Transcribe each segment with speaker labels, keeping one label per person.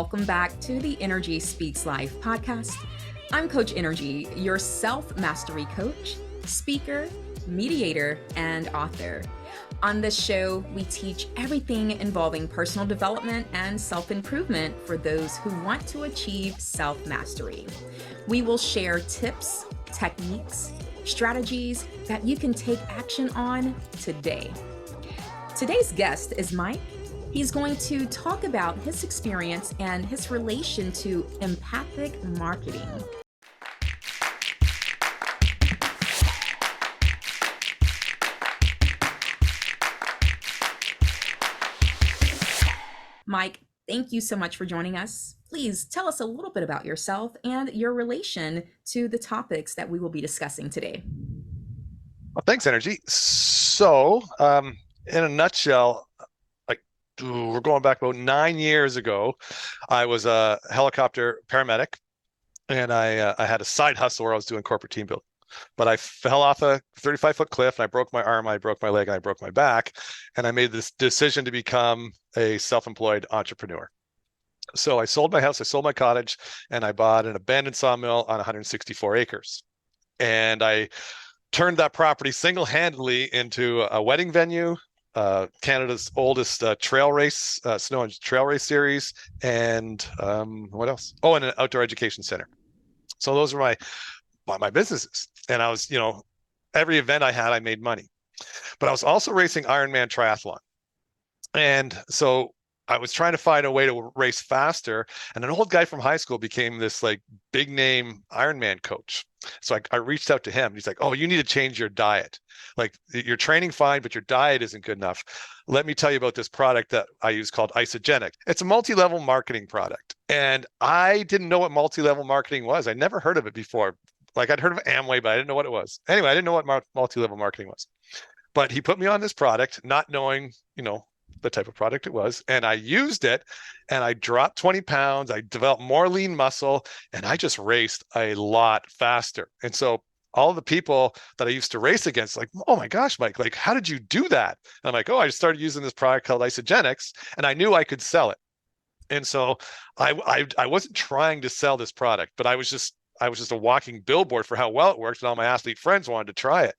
Speaker 1: welcome back to the Nrgy Speaks Life podcast. I'm Coach Nrgy, your self-mastery coach, speaker, mediator, and author. On this show, we teach everything involving personal development and self-improvement for those who want to achieve self-mastery. We will share tips, techniques, strategies that you can take action on today. Today's guest is Mike. He's going to talk about his experience and his relation to empathic marketing. Mike, thank you so much for joining us. Please tell us a little bit about yourself and your relation to the topics that we will be discussing today.
Speaker 2: Well, thanks, Nrgy. So, in a nutshell, we're going back about 9 years ago. I was a helicopter paramedic, and I had a side hustle where I was doing corporate team building. But I fell off a 35-foot cliff, and I broke my arm, I broke my leg, and I broke my back. And I made this decision to become a self-employed entrepreneur. So I sold my house, I sold my cottage, and I bought an abandoned sawmill on 164 acres. And I turned that property single-handedly into a wedding venue, Canada's oldest trail race, snow and trail race series, and what else? Oh, and an outdoor education center. So those were my businesses. And I was, every event I had, I made money. But I was also racing Ironman triathlon. And so I was trying to find a way to race faster. And an old guy from high school became this big name Ironman coach. So I reached out to him. He's like, "Oh, you need to change your diet. You're training fine, but your diet isn't good enough. Let me tell you about this product that I use called Isogenic. It's a multi-level marketing product." And I didn't know what multi-level marketing was. I never heard of it before. I'd heard of Amway, but I didn't know what it was. Anyway, I didn't know what multi-level marketing was. But he put me on this product, not knowing, the type of product it was. And I used it, and I dropped 20 pounds. I developed more lean muscle, and I just raced a lot faster. And so all the people that I used to race against, "Oh my gosh, Mike, how did you do that?" And I'm like, "Oh, I just started using this product called Isogenics, and I knew I could sell it." And so I wasn't trying to sell this product, but I was just a walking billboard for how well it worked, and all my athlete friends wanted to try it.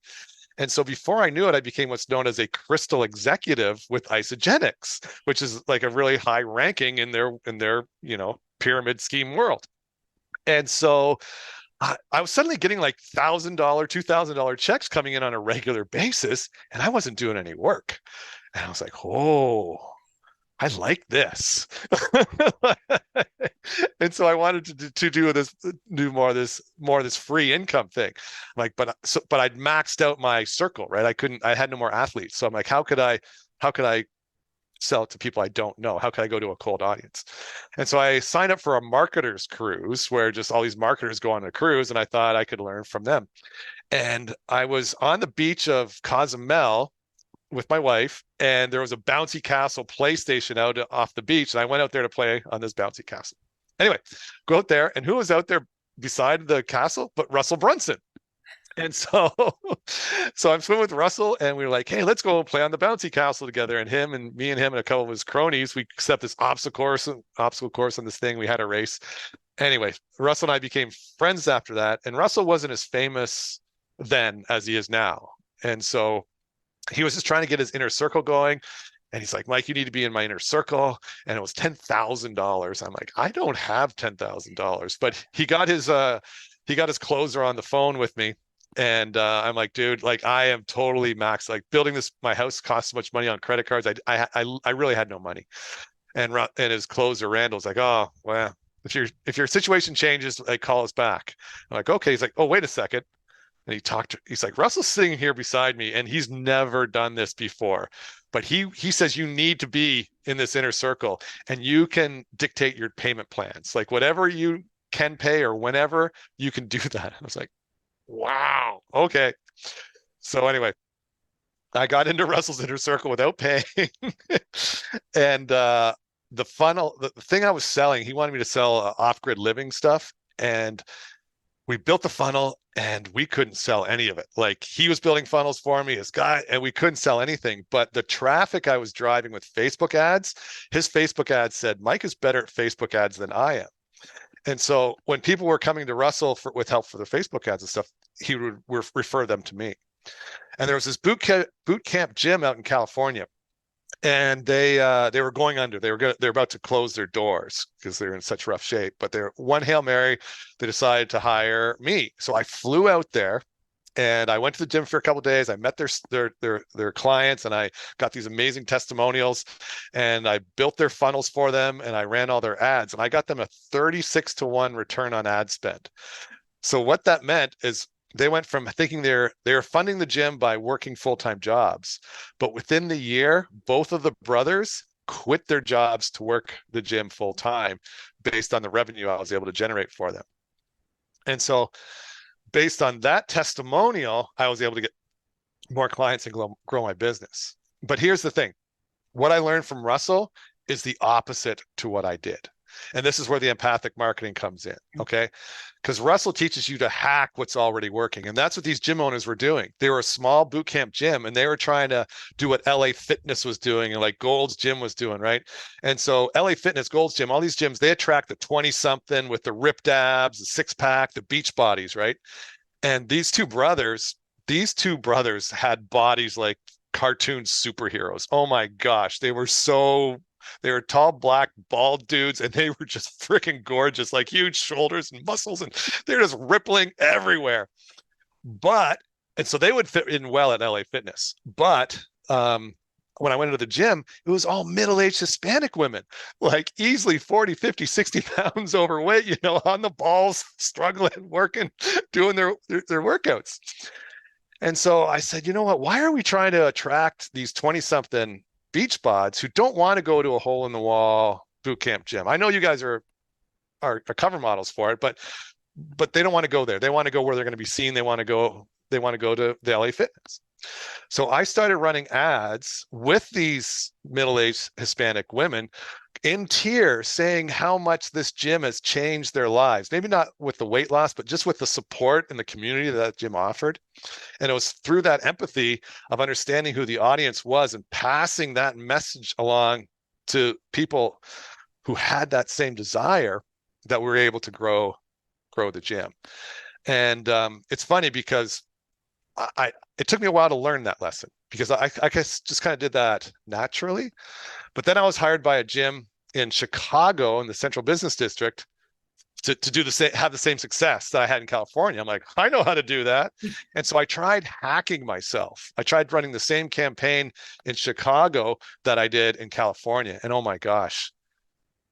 Speaker 2: And so before I knew it, I became what's known as a crystal executive with Isogenics, which is a really high ranking in their pyramid scheme world. And so I was suddenly getting $1,000, $2,000 checks coming in on a regular basis, and I wasn't doing any work. And I was like, "Oh, I like this." And so I wanted to do more of this free income thing. But I'd maxed out my circle, right? I had no more athletes. So I'm like, how could I sell it to people I don't know? How could I go to a cold audience? And so I signed up for a marketer's cruise where just all these marketers go on a cruise, and I thought I could learn from them. And I was on the beach of Cozumel with my wife, and there was a bouncy castle PlayStation out off the beach, and I went out there to play on this bouncy castle. Anyway, go out there, and who was out there beside the castle but Russell Brunson? And so I'm swimming with Russell, and we were like, "Hey, let's go play on the bouncy castle together." And me and him and a couple of his cronies, we set this obstacle course on this thing. We had a race. Anyway, Russell and I became friends after that, and Russell wasn't as famous then as he is now. And so he was just trying to get his inner circle going. And he's like, "Mike, you need to be in my inner circle." And it was $10,000. I'm like, "I don't have $10,000. But he got his closer on the phone with me. And I'm like, "Dude, I am totally maxed. Building my house costs so much money on credit cards. I really had no money." And his closer, Randall's like, "Oh, well, if your situation changes, call us back." I'm like, "Okay." He's like, "Oh, wait a second." And he's like, "Russell's sitting here beside me, and he's never done this before. But he says you need to be in this inner circle, and you can dictate your payment plans. Whatever you can pay or whenever, you can do that." I was like, "Wow, okay." So anyway, I got into Russell's inner circle without paying. And the thing I was selling, he wanted me to sell off-grid living stuff. And we built the funnel, and we couldn't sell any of it. Like, he was building funnels for me, his guy, and we couldn't sell anything. But the traffic I was driving with Facebook ads, his Facebook ads said, Mike is better at Facebook ads than I am. And so when people were coming to Russell with help for their Facebook ads and stuff, he would refer them to me. And there was this boot camp gym out in California, and they were going under. They're about to close their doors because they're in such rough shape. But they're one Hail Mary, they decided to hire me. So I flew out there and I went to the gym for a couple of days. I met their clients, and I got these amazing testimonials, and I built their funnels for them, and I ran all their ads, and I got them a 36-to-1 return on ad spend. So what that meant is they went from thinking they were funding the gym by working full-time jobs, but within the year, both of the brothers quit their jobs to work the gym full-time based on the revenue I was able to generate for them. And so based on that testimonial, I was able to get more clients and grow my business. But here's the thing. What I learned from Russell is the opposite to what I did. And this is where the empathic marketing comes in, okay? Because Russell teaches you to hack what's already working. And that's what these gym owners were doing. They were a small boot camp gym, and they were trying to do what LA Fitness was doing and like Gold's Gym was doing, right? And so LA Fitness, Gold's Gym, all these gyms, they attract the 20-something with the ripped abs, the six-pack, the beach bodies, right? And these two brothers had bodies like cartoon superheroes. Oh my gosh, they were tall, black, bald dudes, and they were just freaking gorgeous, like huge shoulders and muscles, and they're just rippling everywhere. And so they would fit in well at LA Fitness. But when I went into the gym, it was all middle-aged Hispanic women, like easily 40, 50, 60 pounds overweight, on the balls, struggling, working, doing their workouts. And so I said, you know what? Why are we trying to attract these 20-something beach bods who don't want to go to a hole-in-the-wall boot camp gym? I know you guys are cover models for it, but they don't want to go there. They want to go where they're going to be seen. They want to go to the LA Fitness. So I started running ads with these middle-aged Hispanic women in tears, saying how much this gym has changed their lives. Maybe not with the weight loss, but just with the support and the community that gym offered. And it was through that empathy of understanding who the audience was and passing that message along to people who had that same desire that we were able to grow the gym. And it's funny because it took me a while to learn that lesson, because I guess just kind of did that naturally. But then I was hired by a gym in Chicago in the Central Business District to do have the same success that I had in California. I'm like, I know how to do that. And so I tried hacking myself. I tried running the same campaign in Chicago that I did in California. And oh my gosh,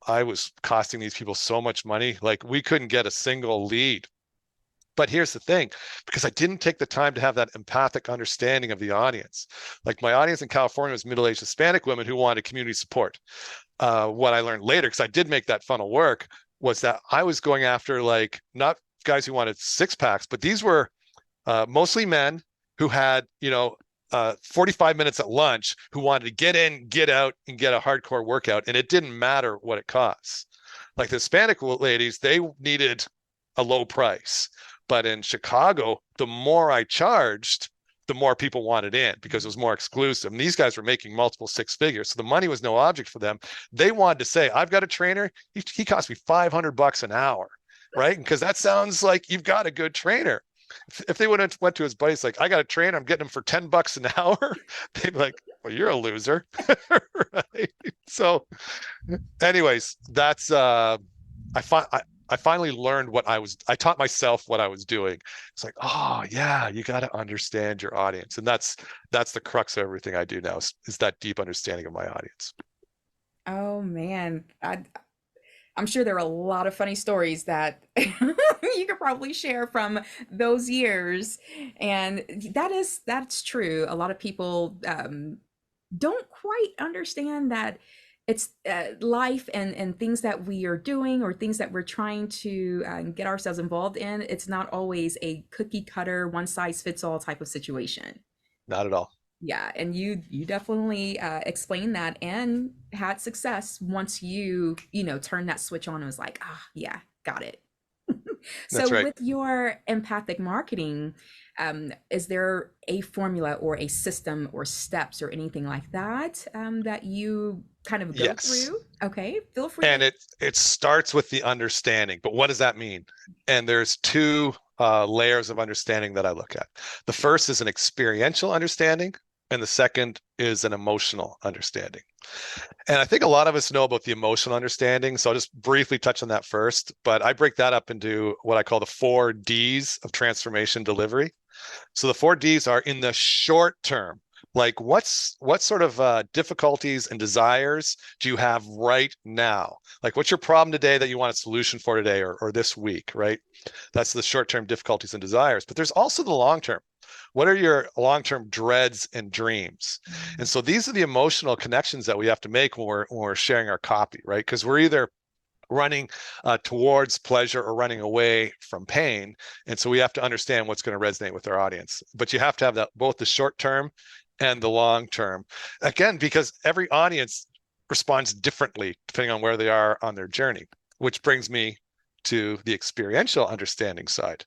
Speaker 2: I was costing these people so much money. Like, we couldn't get a single lead. But here's the thing, because I didn't take the time to have that empathic understanding of the audience. Like, my audience in California was middle-aged Hispanic women who wanted community support. What I learned later, because I did make that funnel work, was that I was going after, like, not guys who wanted six packs, but these were mostly men who had, 45 minutes at lunch, who wanted to get in, get out, and get a hardcore workout. And it didn't matter what it costs. Like, the Hispanic ladies, they needed a low price. But in Chicago, the more I charged, the more people wanted in, because it was more exclusive. And these guys were making multiple six figures. So the money was no object for them. They wanted to say, I've got a trainer. He cost me $500 an hour, right? Because that sounds like you've got a good trainer. If they went to his buddies, like, I got a trainer, I'm getting him for $10 an hour, they'd be like, well, you're a loser. Right? So anyways, that's, I finally learned I taught myself what I was doing. It's like, oh yeah, you got to understand your audience. And that's the crux of everything I do now, is that deep understanding of my audience.
Speaker 1: Oh man, I'm sure there are a lot of funny stories that you could probably share from those years, and that's true. A lot of people don't quite understand that it's life and things that we are doing or things that we're trying to get ourselves involved in. It's not always a cookie cutter, one size fits all type of situation.
Speaker 2: Not at all.
Speaker 1: Yeah, and you definitely explained that and had success once you turned that switch on and was like, ah, yeah, got it.
Speaker 2: That's
Speaker 1: So,
Speaker 2: right.
Speaker 1: with your empathic marketing, is there a formula or a system or steps or anything like that that you kind of go
Speaker 2: Yes.
Speaker 1: through? Okay, feel free
Speaker 2: And
Speaker 1: to.
Speaker 2: it starts with the understanding. But what does that mean? And there's two layers of understanding that I look at. The first is an experiential understanding, and the second is an emotional understanding. And I think a lot of us know about the emotional understanding. So I'll just briefly touch on that first. But I break that up into what I call the 4 Ds of transformation delivery. So the 4 Ds are in the short term. Like what sort of difficulties and desires do you have right now? Like what's your problem today that you want a solution for today or this week, right? That's the short-term difficulties and desires. But there's also the long term. What are your long-term dreads and dreams? And so these are the emotional connections that we have to make when we're sharing our copy, right? Because we're either running towards pleasure or running away from pain. And so we have to understand what's going to resonate with our audience. But you have to have that both the short term and the long term. Again, because every audience responds differently depending on where they are on their journey, which brings me to the experiential understanding side.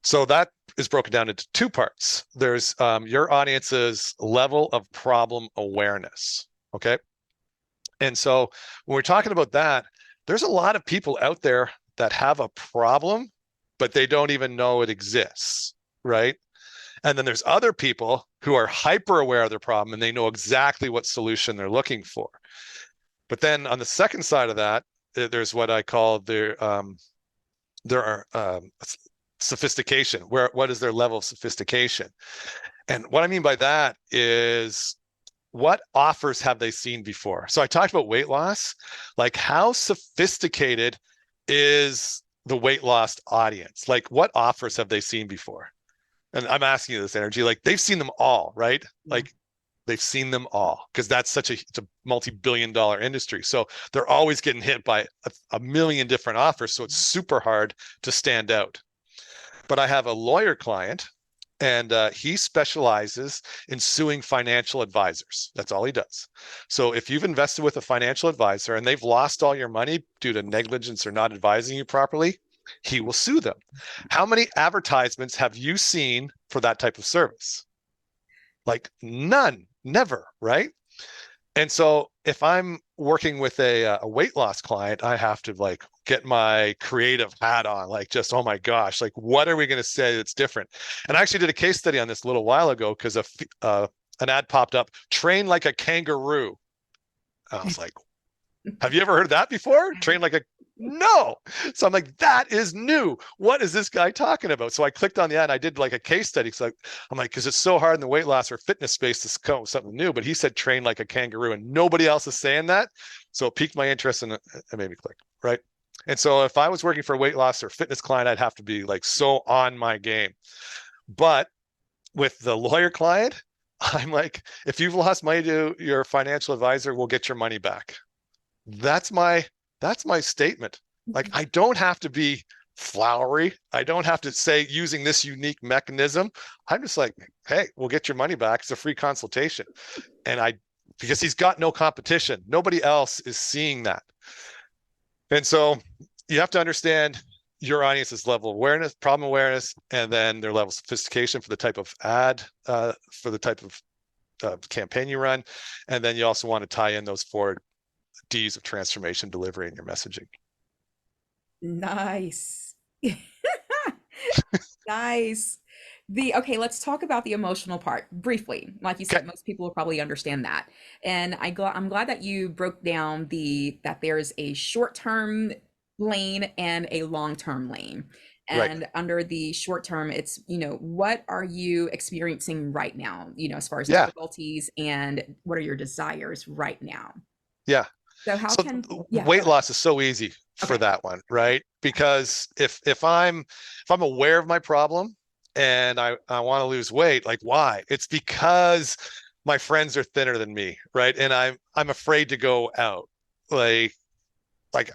Speaker 2: So that is broken down into 2 parts. There's your audience's level of problem awareness. Okay. And so when we're talking about that, there's a lot of people out there that have a problem, but they don't even know it exists, right? And then there's other people who are hyper aware of their problem and they know exactly what solution they're looking for. But then on the second side of that, there's what I call there are sophistication. What is their level of sophistication? And what I mean by that is what offers have they seen before? So I talked about weight loss. Like, how sophisticated is the weight loss audience? Like, what offers have they seen before? And I'm asking you this, Nrgy. Like, they've seen them all, right?
Speaker 1: Yeah.
Speaker 2: Like, they've seen them all because that's it's a multi-billion-dollar industry. So they're always getting hit by a million different offers. So it's super hard to stand out. But I have a lawyer client and he specializes in suing financial advisors. That's all he does. So if you've invested with a financial advisor and they've lost all your money due to negligence or not advising you properly, he will sue them. How many advertisements have you seen for that type of service? Like none, never, right? And so if I'm working with a weight loss client, I have to like get my creative hat on, like just, oh my gosh, like what are we going to say that's different? And I actually did a case study on this a little while ago because an ad popped up, train like a kangaroo. I was like, have you ever heard that before? Train like a no. So I'm like, that is new. What is this guy talking about? So I clicked on the ad and I did like a case study. So I'm like, because it's so hard in the weight loss or fitness space to come up with something new. But he said train like a kangaroo and nobody else is saying that. So it piqued my interest and it made me click. Right. And so if I was working for a weight loss or fitness client, I'd have to be like so on my game. But with the lawyer client, I'm like, if you've lost money to your financial advisor, we'll get your money back. That's my statement. Like I don't have to be flowery. I don't have to say using this unique mechanism. I'm just like, hey, we'll get your money back. It's a free consultation. And because he's got no competition. Nobody else is seeing that. And so you have to understand your audience's level of awareness, problem awareness, and then their level of sophistication for the type of ad, for the type of campaign you run. And then you also want to tie in those 4 Ds of transformation delivery in your messaging.
Speaker 1: Nice. Nice. Okay, let's talk about the emotional part briefly. Like you
Speaker 2: Okay.
Speaker 1: said, most people will probably understand that. And I'm glad that you broke down that there's a short-term lane and a long-term lane.
Speaker 2: Right.
Speaker 1: And under the short term, it's, what are you experiencing right now, as far as
Speaker 2: Yeah.
Speaker 1: difficulties and what are your desires right now?
Speaker 2: Yeah.
Speaker 1: So how
Speaker 2: So
Speaker 1: can, yeah, go
Speaker 2: weight
Speaker 1: ahead.
Speaker 2: loss is so easy for
Speaker 1: Okay.
Speaker 2: that one, right? Because if I'm aware of my problem and I want to lose weight, like why? It's because my friends are thinner than me, right? And I'm afraid to go out. Like like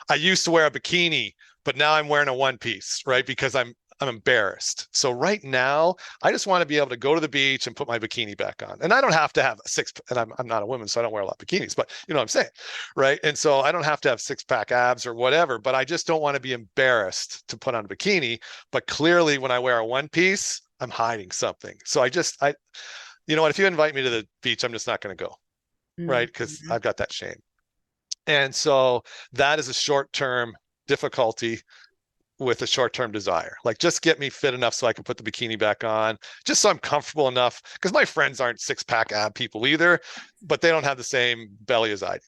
Speaker 2: I used to wear a bikini, but now I'm wearing a one piece, right? Because I'm embarrassed. So right now, I just want to be able to go to the beach and put my bikini back on. And I don't have to have a six, and I'm not a woman, so I don't wear a lot of bikinis, but you know what I'm saying, right? And so I don't have to have six pack abs or whatever, but I just don't want to be embarrassed to put on a bikini. But clearly when I wear a one piece, I'm hiding something. So you know what, if you invite me to the beach, I'm just not going to go, right? Because
Speaker 1: Mhm.
Speaker 2: I've got that shame. And so that is a short-term difficulty with a short-term desire. Like, just get me fit enough so I can put the bikini back on, just so I'm comfortable enough. Because my friends aren't six-pack ab people either, but they don't have the same belly as I do.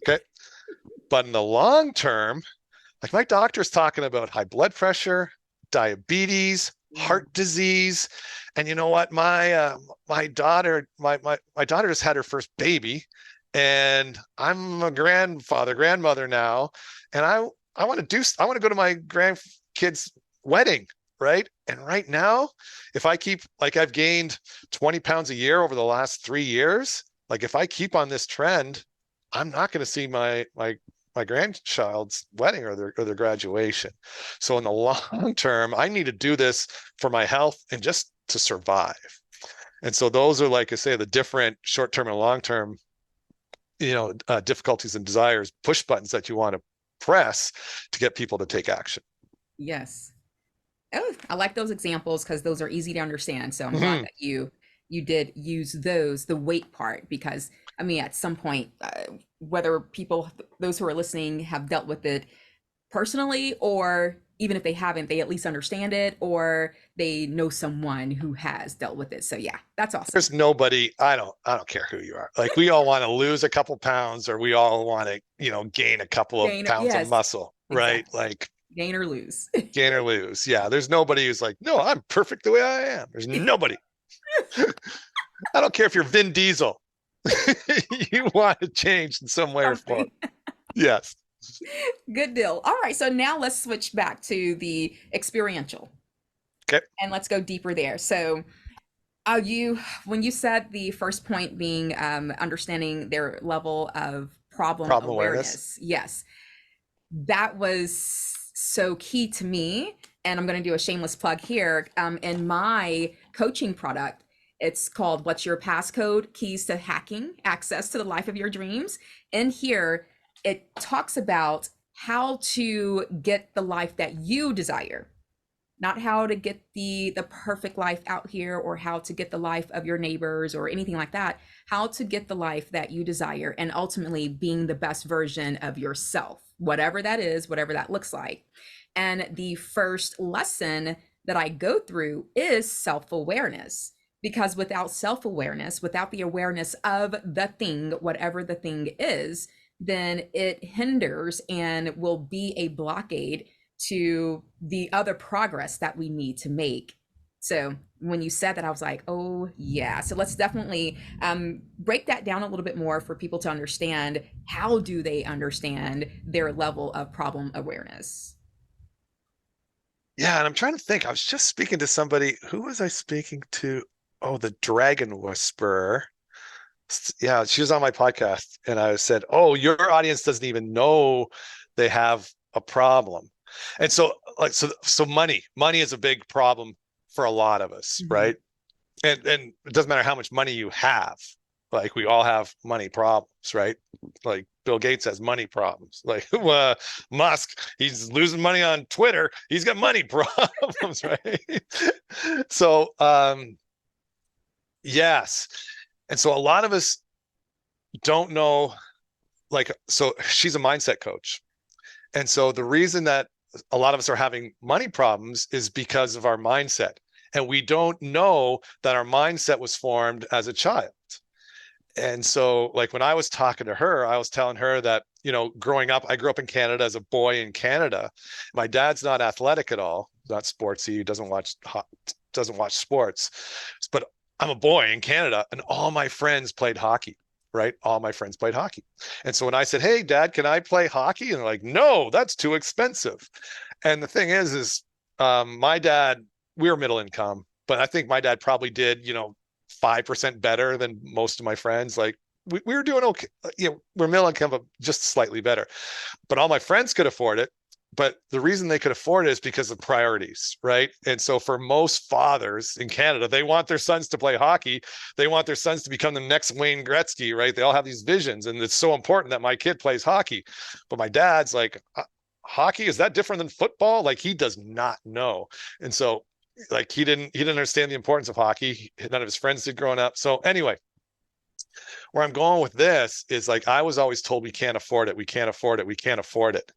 Speaker 2: Okay. But in the long term, like my doctor's talking about high blood pressure, diabetes,
Speaker 1: Yeah.
Speaker 2: heart disease. And you know what? My daughter just had her first baby, and I'm a grandmother now, and I want to go to my grandkid's wedding, right? And right now, if I keep, like, I've gained 20 pounds a year over the last 3 years, like if I keep on this trend, I'm not going to see my grandchild's wedding or their graduation. So in the long term, I need to do this for my health and just to survive. And so those are, like I say, the different short term and long term, difficulties and desires, push buttons that you want to press to get people to take action.
Speaker 1: Yes. Oh, I like those examples because those are easy to understand. So I'm glad
Speaker 2: Mm-hmm.
Speaker 1: that you did use those, the weight part, because I mean, at some point, whether people, those who are listening, have dealt with it personally, or even if they haven't, they at least understand it, or they know someone who has dealt with it. So yeah, that's awesome.
Speaker 2: There's nobody, I don't care who you are. Like, we all want to lose a couple pounds, or we all want to, gain a couple of
Speaker 1: Gain,
Speaker 2: pounds of
Speaker 1: yes,
Speaker 2: muscle, right?
Speaker 1: exactly.
Speaker 2: Like,
Speaker 1: Gain or lose.
Speaker 2: gain or lose. Yeah, there's nobody who's like, no, I'm perfect the way I am. There's nobody. I don't care if you're Vin Diesel. You want to change in some way or form.
Speaker 1: Something.
Speaker 2: Yes.
Speaker 1: Good deal. All right, so now let's switch back to the experiential
Speaker 2: Okay.
Speaker 1: and let's go deeper there. So you, when you said the first point being understanding their level of problem
Speaker 2: Problem awareness.
Speaker 1: awareness, yes, that was so key to me. And I'm going to do a shameless plug here. In my coaching product, it's called What's Your Passcode? Keys to Hacking Access to the Life of Your Dreams. In here, it talks about how to get the life that you desire, not how to get the perfect life out here, or how to get the life of your neighbors or anything like that. How to get the life that you desire, and ultimately being the best version of yourself, whatever that is, whatever that looks like. And the first lesson that I go through is self-awareness, because without self-awareness, without the awareness of the thing, whatever the thing is, then it hinders and will be a blockade to the other progress that we need to make. So when you said that, I was like, oh yeah. So let's definitely break that down a little bit more for people to understand. How do they understand their level of problem awareness?
Speaker 2: Yeah, and I'm trying to think. I was just speaking to somebody. Who was I speaking to? Oh, the Dragon Whisperer. Yeah, she was on my podcast, and I said, "Oh, your audience doesn't even know they have a problem." And so, like, so money is a big problem for a lot of us,
Speaker 1: Mhm.
Speaker 2: right? And it doesn't matter how much money you have. Like, we all have money problems, right? Like, Bill Gates has money problems. Like, Musk, he's losing money on Twitter. He's got money problems, right? So, yes. And so a lot of us don't know, like, so she's a mindset coach. And so the reason that a lot of us are having money problems is because of our mindset. And we don't know that our mindset was formed as a child. And so, like, when I was talking to her, I was telling her that, growing up, I grew up in Canada as a boy in Canada. My dad's not athletic at all, not sportsy, he doesn't watch sports. But I'm a boy in Canada, and all my friends played hockey, right? All my friends played hockey. And so when I said, "Hey, Dad, can I play hockey?" And they're like, "No, that's too expensive." And the thing is my dad, we were middle income, but I think my dad probably did, 5% better than most of my friends. Like, we were doing okay. We're middle income, but just slightly better. But all my friends could afford it. but the reason they could afford it is because of priorities, right? And so for most fathers in Canada, they want their sons to play hockey. They want their sons to become the next Wayne Gretzky, right? They all have these visions, and it's so important that my kid plays hockey. But my dad's like, hockey, is that different than football? Like, he does not know. And so like he didn't understand the importance of hockey. None of his friends did growing up. So anyway, where I'm going with this is like I was always told we can't afford it, we can't afford it, we can't afford it.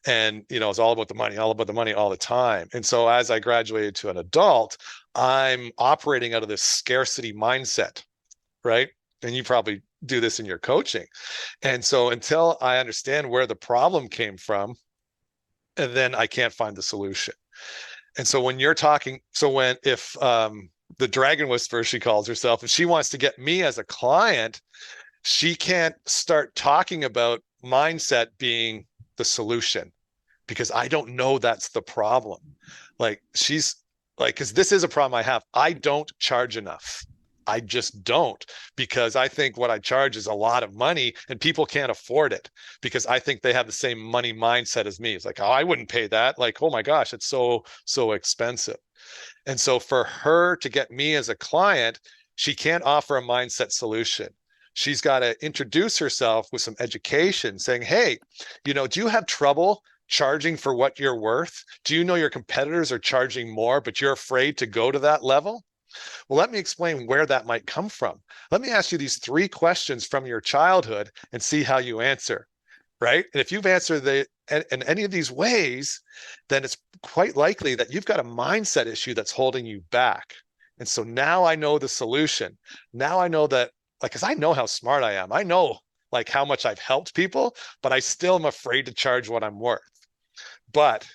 Speaker 2: And it's all about the money, all about the money all the time. And so as I graduated to an adult, I'm operating out of this scarcity mindset, right? And you probably do this in your coaching. And so until I understand where the problem came from, and then I can't find the solution. And so when you're talking, so when if the dragon whisperer, she calls herself, if she wants to get me as a client, she can't start talking about mindset being the solution because I don't know that's the problem. Like she's like, because this is a problem I have. I don't charge enough. I just don't, because I think what I charge is a lot of money and people can't afford it because I think they have the same money mindset as me. It's like, oh, I wouldn't pay that. Like, oh my gosh, it's so expensive. And so for her to get me as a client, she can't offer a mindset solution. She's got to introduce herself with some education saying, hey, do you have trouble charging for what you're worth? Do you know your competitors are charging more, but you're afraid to go to that level? Well, let me explain where that might come from. Let me ask you these 3 questions from your childhood and see how you answer, right? And if you've answered in any of these ways, then it's quite likely that you've got a mindset issue that's holding you back. And so now I know the solution. Now I know that, like, because I know how smart I am. I know like how much I've helped people, but I still am afraid to charge what I'm worth. But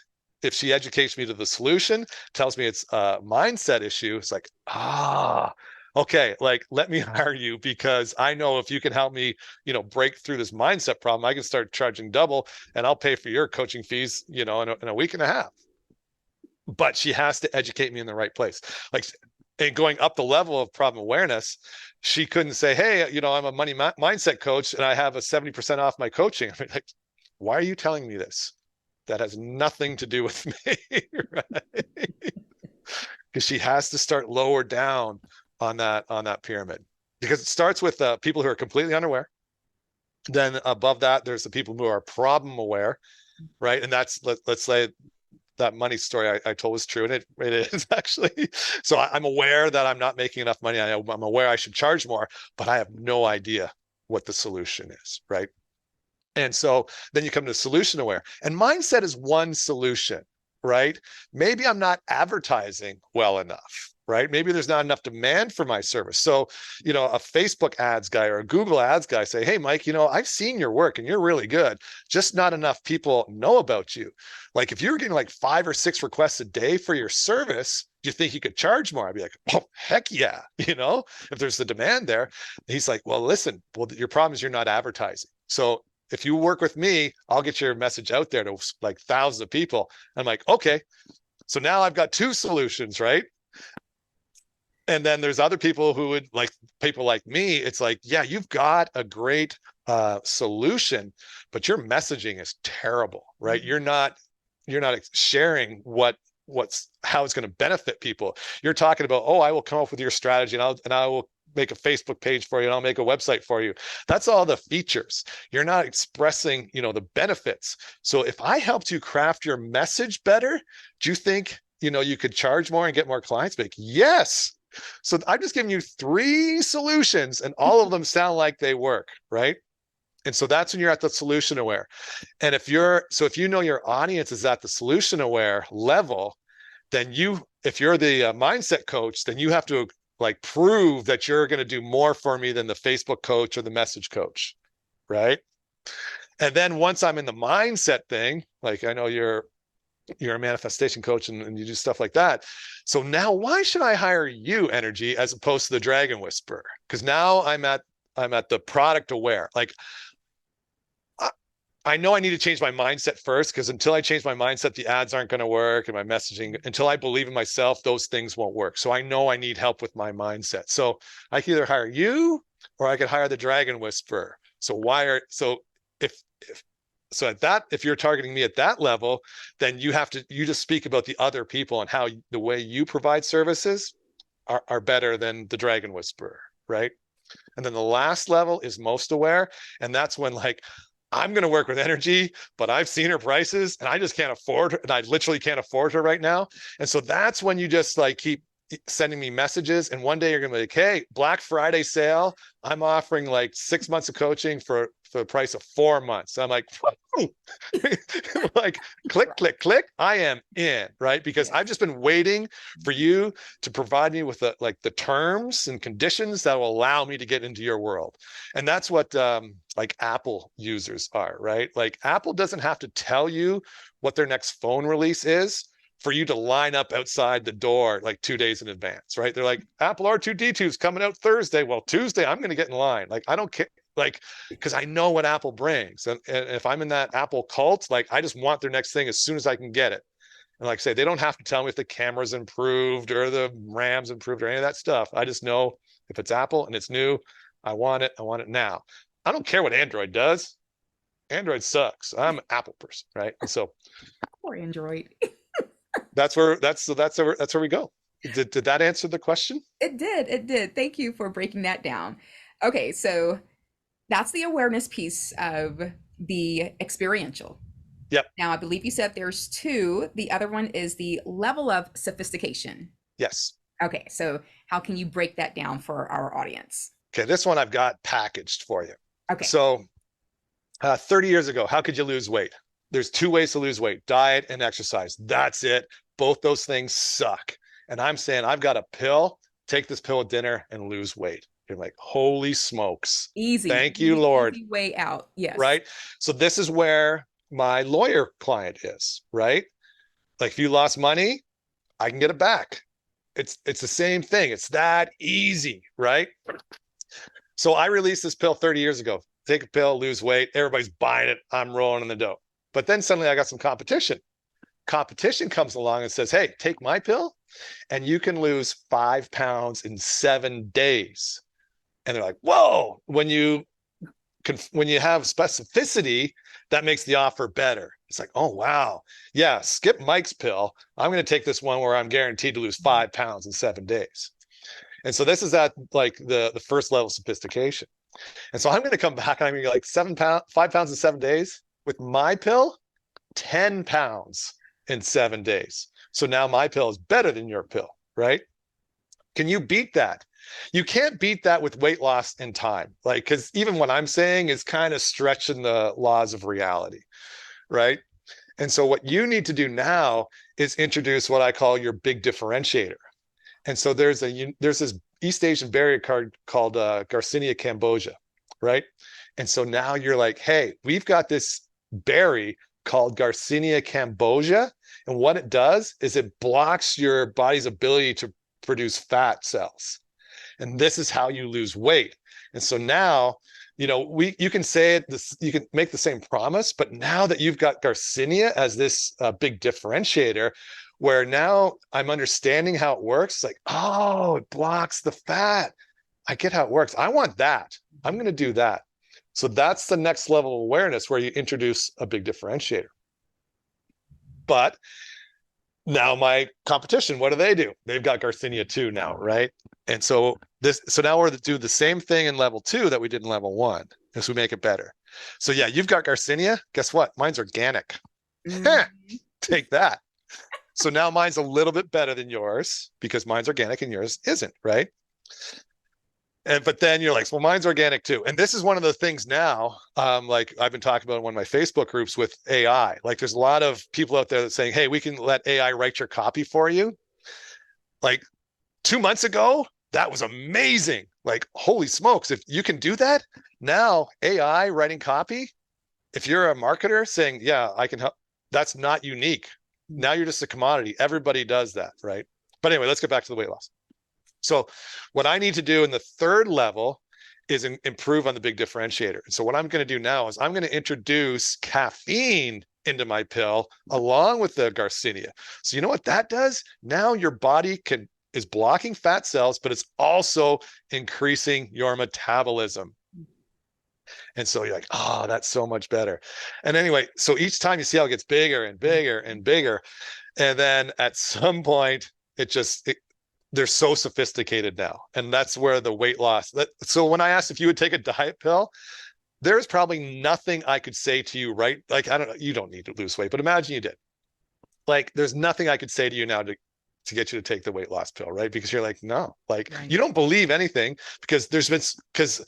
Speaker 2: if she educates me to the solution, tells me it's a mindset issue, it's like, okay, like let me hire you because I know if you can help me, break through this mindset problem, I can start charging double and I'll pay for your coaching fees, in a week and a half. But she has to educate me in the right place. Like, and going up the level of problem awareness, she couldn't say, hey, I'm a money mindset coach and I have a 70% off my coaching. I mean, like, why are you telling me this? That has nothing to do with me, right? Because she has to start lower down on that pyramid, because it starts with people who are completely unaware. Then above that, there's the people who are problem aware, right? And that's let's say that money story I told was true, and it is actually. So I'm aware that I'm not making enough money. I'm aware I should charge more, but I have no idea what the solution is, right? And so then you come to solution aware, and mindset is one solution, right? Maybe I'm not advertising well enough, right? Maybe there's not enough demand for my service. So, a Facebook ads guy or a Google ads guy say, hey, Mike, I've seen your work and you're really good. Just not enough people know about you. Like if you were getting like 5 or 6 requests a day for your service, do you think you could charge more? I'd be like, oh, heck yeah. If there's the demand there. He's like, well, listen, your problem is you're not advertising. So if you work with me, I'll get your message out there to like thousands of people. I'm like, okay, so now I've got 2 solutions, right? And then there's other people who would like people like me. It's like, yeah, you've got a great solution, but your messaging is terrible, right? Mm-hmm. You're not sharing how it's going to benefit people. You're talking about, oh, I will come up with your strategy and I will make a Facebook page for you and I'll make a website for you. That's all the features. You're not expressing, the benefits. So if I helped you craft your message better, do you think, you could charge more and get more clients? Like, yes. So I'm just giving you 3 solutions and all of them sound like they work, right? And so that's when you're at the solution aware. And if you know your audience is at the solution aware level, then if you're the mindset coach, then you have to like prove that you're going to do more for me than the Facebook coach or the message coach, right? And then once I'm in the mindset thing, like I know you're a manifestation coach and you do stuff like that. So now why should I hire you, Nrgy, as opposed to the dragon whisperer? Because now I'm at the product aware. Like I know I need to change my mindset first, because until I change my mindset, the ads aren't going to work and my messaging, until I believe in myself, those things won't work. So I know I need help with my mindset. So I can either hire you or I could hire the dragon whisperer. So if So at that, if you're targeting me at that level, then you just speak about the other people and how the way you provide services are better than the Dragon Whisperer, right? And then the last level is most aware. And that's when like, I'm going to work with Nrgy, but I've seen her prices and I just can't afford her. And I literally can't afford her right now. And so that's when you just like keep sending me messages. And one day you're going to be like, hey, Black Friday sale. I'm offering like 6 months of coaching for the price of 4 months. I'm like, like click, click, click. I am in, right? Because I've just been waiting for you to provide me with the terms and conditions that will allow me to get into your world. And that's what like Apple users are, right? Like Apple doesn't have to tell you what their next phone release is for you to line up outside the door like 2 days in advance, right? They're like, Apple R2D2 is coming out Thursday. Well, Tuesday, I'm going to get in line. Like, I don't care. Like, because I know what Apple brings. And if I'm in that Apple cult, like, I just want their next thing as soon as I can get it. And like I say, they don't have to tell me if the camera's improved or the RAM's improved or any of that stuff. I just know if it's Apple and it's new, I want it. I want it now. I don't care what Android does. Android sucks. I'm an Apple person, right? And so
Speaker 1: Poor Android.
Speaker 2: that's where we go. Did that answer the question?
Speaker 1: It did. It did. Thank you for breaking that down. Okay, so that's the awareness piece of the experiential.
Speaker 2: Yep.
Speaker 1: Now, I believe you said there's two. The other one is the level of sophistication.
Speaker 2: Yes.
Speaker 1: Okay, so how can you break that down for our audience?
Speaker 2: Okay, this one I've got packaged for you.
Speaker 1: Okay.
Speaker 2: So 30 years ago, how could you lose weight? There's 2 ways to lose weight: diet and exercise. That's it. Both those things suck. And I'm saying, I've got a pill. Take this pill at dinner and lose weight. You're like, holy smokes.
Speaker 1: Easy.
Speaker 2: Thank you, Lord.
Speaker 1: Easy way out. Yes.
Speaker 2: Right. So this is where my lawyer client is, right? Like, if you lost money, I can get it back. It's the same thing. It's that easy, right? So I released this pill 30 years ago. Take a pill, lose weight. Everybody's buying it. I'm rolling in the dough. But then suddenly I got some competition. Competition comes along and says, hey, take my pill and you can lose 5 pounds in 7 days. And they're like, whoa, when you have specificity, that makes the offer better. It's like, oh, wow. Yeah, skip Mike's pill. I'm going to take this one where I'm guaranteed to lose 5 pounds in 7 days. And so this is at like the first level of sophistication. And so I'm going to come back and I'm going to be like 5 pounds in 7 days. With my pill, 10 pounds in 7 days. So now my pill is better than your pill, right? Can you beat that? You can't beat that with weight loss and time. Like, because even what I'm saying is kind of stretching the laws of reality, right? And so what you need to do now is introduce what I call your big differentiator. And so there's this East Asian berry card called Garcinia cambogia, right? And so now you're like, hey, we've got this berry called Garcinia cambogia. And what it does is it blocks your body's ability to produce fat cells. And this is how you lose weight. And so now, you can say it, you can make the same promise, but now that you've got Garcinia as this big differentiator, where now I'm understanding how it works, like, oh, it blocks the fat. I get how it works. I want that. I'm going to do that. So that's the next level of awareness where you introduce a big differentiator. But now my competition, what do? They've got Garcinia 2 now, right? And so now we're to do the same thing in level 2 that we did in level 1, as we make it better. So yeah, you've got Garcinia. Guess what? Mine's organic. Take that. So now mine's a little bit better than yours because mine's organic and yours isn't, right? But then you're like, well, mine's organic too. And this is one of the things now, like I've been talking about in one of my Facebook groups with AI. Like, there's a lot of people out there that saying, hey, we can let AI write your copy for you. Like 2 months ago, that was amazing. Like, holy smokes, if you can do that now, AI writing copy, if you're a marketer saying, yeah, I can help, that's not unique. Now you're just a commodity. Everybody does that, right? But anyway, let's get back to the weight loss. So what I need to do in the third level is improve on the big differentiator. And so what I'm going to do now is I'm going to introduce caffeine into my pill along with the Garcinia. So you know what that does? Now your body is blocking fat cells, but it's also increasing your metabolism. And so you're like, oh, that's so much better. And anyway, so each time you see how it gets bigger and bigger and bigger. And then at some point, they're so sophisticated now. And that's where the weight loss. So when I asked if you would take a diet pill, there's probably nothing I could say to you, right? Like, I don't know, you don't need to lose weight, but imagine you did. Like, there's nothing I could say to you now to get you to take the weight loss pill, right? Because you're like, no, like
Speaker 1: Right.
Speaker 2: you don't believe anything because because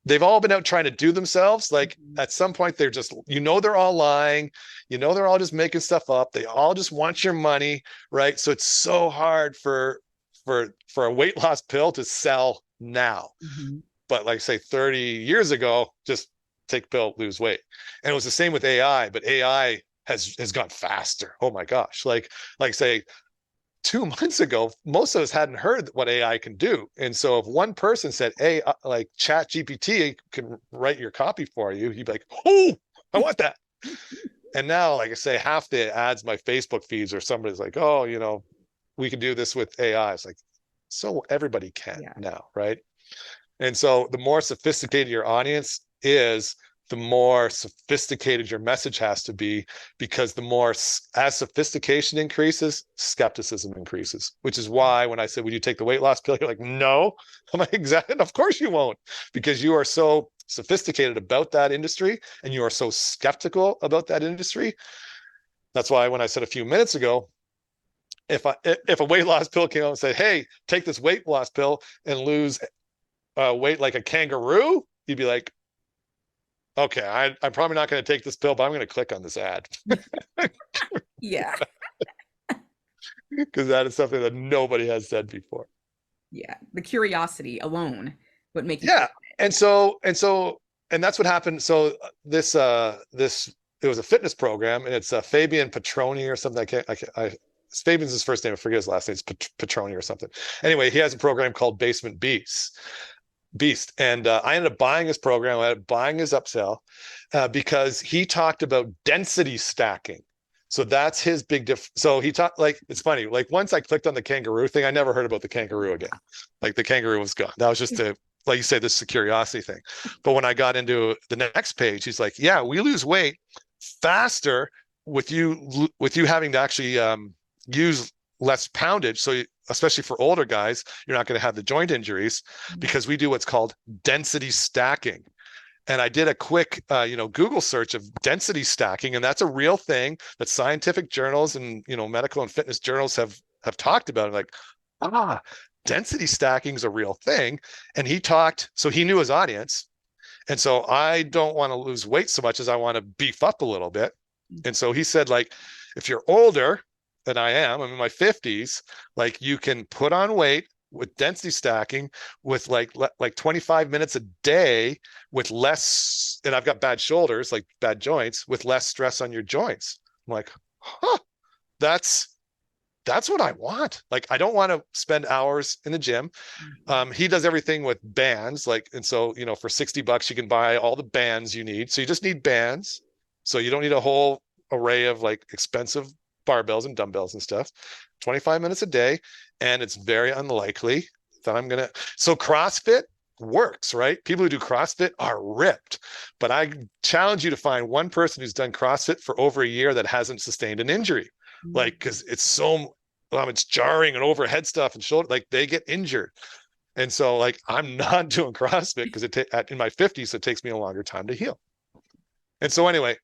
Speaker 2: they've all been out trying to do themselves. Like at some point they're just, they're all lying, they're all just making stuff up. They all just want your money, right? So it's so hard for a weight loss pill to sell now.
Speaker 1: Mm-hmm.
Speaker 2: But like say 30 years ago, just take a pill, lose weight. And it was the same with AI, but AI has gone faster. Oh my gosh. Like say 2 months ago, most of us hadn't heard what AI can do. And so if one person said, hey, like Chat GPT can write your copy for you, you'd be like, oh, I want that. And now, like I say, half the ads, my Facebook feeds, or somebody's like, oh, we can do this with AI. It's like, so everybody can now, right? And so the more sophisticated your audience is, the more sophisticated your message has to be, because the more as sophistication increases, skepticism increases, which is why when I said, would you take the weight loss pill? You're like, no. I'm like, exactly. Of course you won't, because you are so sophisticated about that industry and you are so skeptical about that industry. That's why when I said a few minutes ago, if a weight loss pill came out and said, hey, take this weight loss pill and lose weight like a kangaroo, you'd be like, okay, I'm probably not going to take this pill, but I'm going to click on this ad.
Speaker 1: Yeah.
Speaker 2: Because that is something that nobody has said before.
Speaker 1: Yeah. The curiosity alone would make you.
Speaker 2: Yeah. And that's what happened. So this it was a fitness program, and it's Fabian Petroni or something. Fabian's his first name. I forget his last name. It's Petroni or something. Anyway, he has a program called Basement Beast. And I ended up buying his program. I ended up buying his upsell because he talked about density stacking. So that's his big So he talked, like, it's funny. Like once I clicked on the kangaroo thing, I never heard about the kangaroo again. Like the kangaroo was gone. That was just like you say, this is a curiosity thing. But when I got into the next page, he's like, yeah, we lose weight faster with you having to actually use less poundage. So especially for older guys, you're not going to have the joint injuries because we do what's called density stacking. And I did a quick, Google search of density stacking, and that's a real thing that scientific journals and, medical and fitness journals have talked about. Like, density stacking is a real thing. And so he knew his audience. And so I don't want to lose weight so much as I want to beef up a little bit. And so he said, like, if you're older than I am, I'm in my 50s, like you can put on weight with density stacking with like 25 minutes a day with less, and I've got bad shoulders, like bad joints, with less stress on your joints. I'm like, that's what I want. Like, I don't want to spend hours in the gym. He does everything with bands, and so, for $60, you can buy all the bands you need. So you just need bands. So you don't need a whole array of like expensive barbells and dumbbells and stuff. 25 minutes a day. And it's very unlikely that so CrossFit works, right? People who do CrossFit are ripped, but I challenge you to find one person who's done CrossFit for over a year that hasn't sustained an injury. Like, cause it's it's jarring and overhead stuff and shoulder, like they get injured. And so like, I'm not doing CrossFit because in my 50s, it takes me a longer time to heal. And so anyway,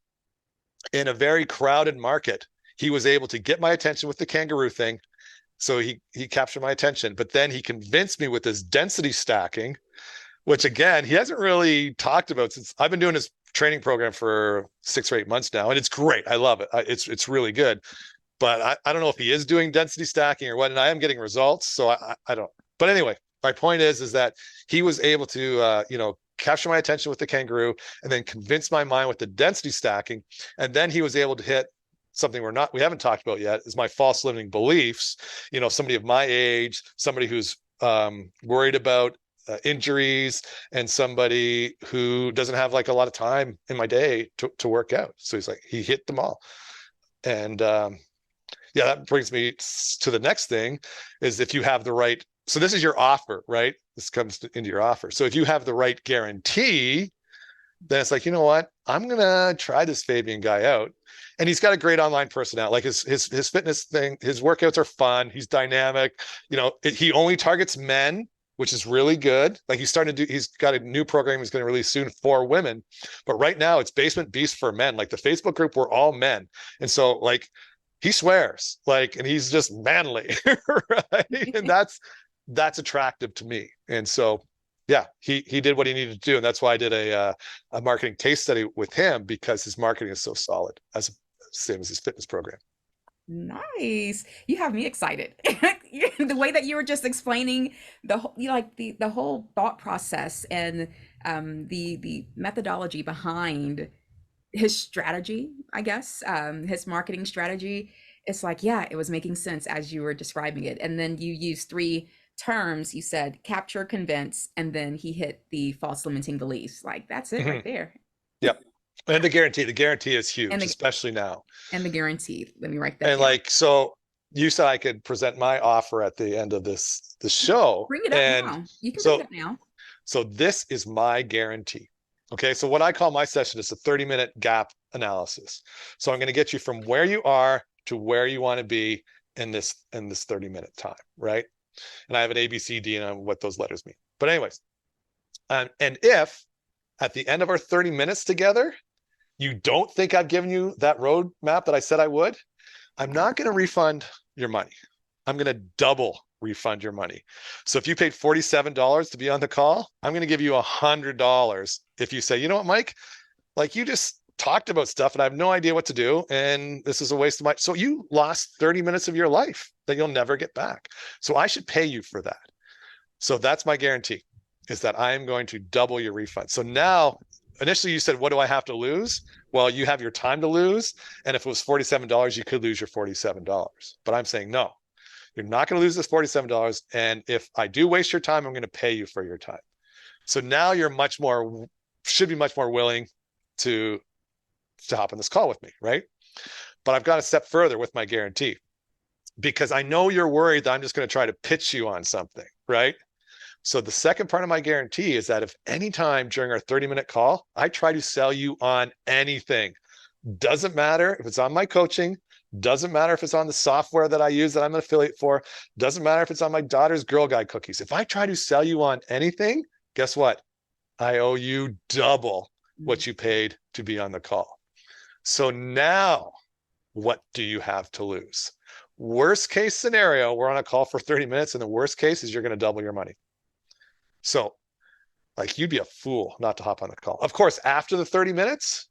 Speaker 2: in a very crowded market, he was able to get my attention with the kangaroo thing. So he captured my attention, but then he convinced me with this density stacking, which again, he hasn't really talked about since I've been doing his training program for 6 or 8 months now. And it's great. I love it. It's really good, but I don't know if he is doing density stacking or what, and I am getting results. So I don't, but anyway, my point is that he was able to, capture my attention with the kangaroo and then convince my mind with the density stacking. And then he was able to hit something we haven't talked about yet, is my false limiting beliefs. Somebody of my age, somebody who's worried about injuries, and somebody who doesn't have like a lot of time in my day to work out. So he hit them all. And that brings me to the next thing, is if you have the right, so this is your offer, right? This comes into your offer. So if you have the right guarantee, then it's like, you know what? I'm gonna try this Fabian guy out. And he's got a great online personality. Like his fitness thing, his workouts are fun. He's dynamic. He only targets men, which is really good. Like he's got a new program he's going to release soon for women. But right now it's Basement Beast for men. Like the Facebook group, we're all men. And so like he swears, like, and he's just manly, right? And that's attractive to me. And so yeah, he did what he needed to do, and that's why I did a marketing case study with him, because his marketing is so solid, as same as his fitness program.
Speaker 1: Nice. You have me excited. The way that you were just explaining the whole, like the whole thought process and the methodology behind his strategy, I guess, his marketing strategy. It's like, yeah, it was making sense as you were describing it. And then you used three terms. You said capture, convince, and then he hit the false limiting beliefs. Like that's it right
Speaker 2: Mm-hmm.
Speaker 1: there.
Speaker 2: Yep. And the guarantee is
Speaker 1: And
Speaker 2: huge,
Speaker 1: the
Speaker 2: especially now.
Speaker 1: and the guarantee. Let me write that
Speaker 2: And
Speaker 1: down.
Speaker 2: like, so you said I could present my offer at the end of the show.
Speaker 1: Bring it up
Speaker 2: And
Speaker 1: now. You can bring it
Speaker 2: so
Speaker 1: up now.
Speaker 2: so this is my guarantee. Okay. So what I call my session is a 30-minute gap analysis. So I'm going to get you from where you are to where you want to be in this 30-minute time, right? And I have an A, B, C, D, and what those letters mean. But anyways, and if at the end of our 30 minutes together, you don't think I've given you that roadmap that I said I would, I'm not going to refund your money. I'm going to double refund your money. So if you paid $47 to be on the call, I'm going to give you $100 if you say, you know what, Mike, like you just talked about stuff and I have no idea what to do. And this is a waste of my, so you lost 30 minutes of your life that you'll never get back. So I should pay you for that. So that's my guarantee, is that I am going to double your refund. So now, initially you said, what do I have to lose? Well, you have your time to lose. And if it was $47, you could lose your $47. But I'm saying, no, you're not going to lose this $47. And if I do waste your time, I'm going to pay you for your time. So now you're should be much more willing to hop on this call with me, right? But I've got a step further with my guarantee, because I know you're worried that I'm just going to try to pitch you on something, right? So the second part of my guarantee is that if anytime during our 30-minute call, I try to sell you on anything, doesn't matter if it's on my coaching, doesn't matter if it's on the software that I use that I'm an affiliate for, doesn't matter if it's on my daughter's Girl Guide cookies. If I try to sell you on anything, guess what? I owe you double what you paid to be on the call. So now, what do you have to lose? Worst case scenario, we're on a call for 30 minutes, and the worst case is you're going to double your money. So, like, you'd be a fool not to hop on the call. Of course, after the 30 minutes,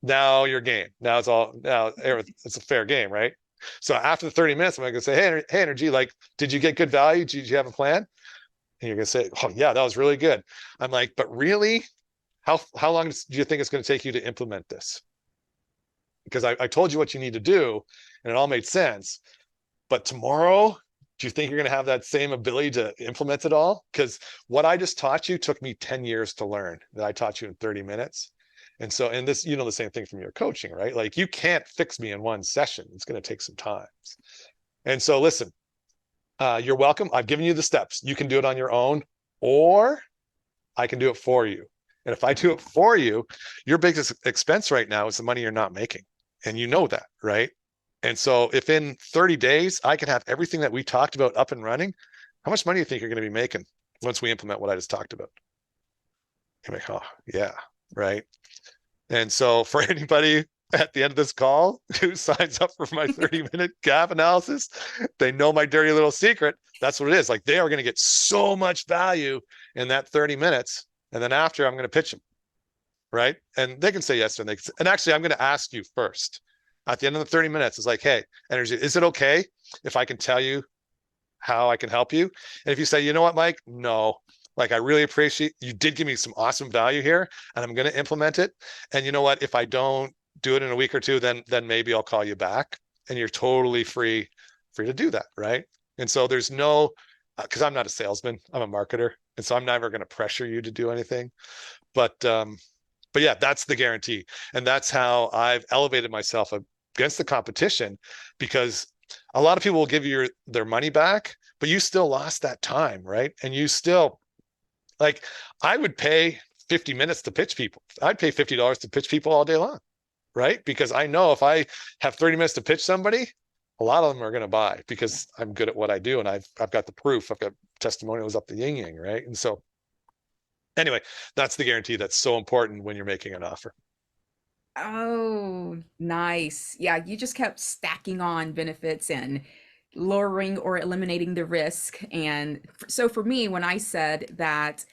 Speaker 2: now you're game. Now it's a fair game, right? So after the 30 minutes, I'm going to say, hey, Nrgy, like, did you get good value? Did you have a plan? And you're going to say, oh, yeah, that was really good. I'm like, but really, how long do you think it's going to take you to implement this? Because I told you what you need to do, and it all made sense. But tomorrow, do you think you're going to have that same ability to implement it all? Because what I just taught you took me 10 years to learn, that I taught you in 30 minutes. And so, and this, the same thing from your coaching, right? Like, you can't fix me in one session. It's going to take some time. And so listen, you're welcome. I've given you the steps. You can do it on your own, or I can do it for you. And if I do it for you, your biggest expense right now is the money you're not making. And you know that, right? And so if in 30 days, I can have everything that we talked about up and running, how much money do you think you're going to be making once we implement what I just talked about? You're like, oh, yeah, right. And so for anybody at the end of this call who signs up for my 30-minute gap analysis, they know my dirty little secret. That's what it is. Like, they are going to get so much value in that 30 minutes. And then after, I'm going to pitch them, right? And they can say yes, and actually, I'm going to ask you first. At the end of the 30 minutes, it's like, hey, Nrgy, is it okay if I can tell you how I can help you? And if you say, you know what, Mike, no, like, I really appreciate, you did give me some awesome value here, and I'm going to implement it. And you know what, if I don't do it in a week or two, then maybe I'll call you back, and you're totally free to do that, right? And so there's no, because I'm not a salesman, I'm a marketer. And so I'm never going to pressure you to do anything. But yeah, that's the guarantee. And that's how I've elevated myself against the competition, because a lot of people will give you their money back, but you still lost that time, right? And you still, like, I would pay 50 minutes to pitch people. I'd pay $50 to pitch people all day long, right? Because I know if I have 30 minutes to pitch somebody, a lot of them are going to buy because I'm good at what I do, and I've got the proof. I've got testimonials up the yin yang, right? And so anyway, that's the guarantee that's so important when you're making an offer.
Speaker 1: Oh, nice. Yeah, you just kept stacking on benefits and lowering or eliminating the risk. And so for me, when I said that,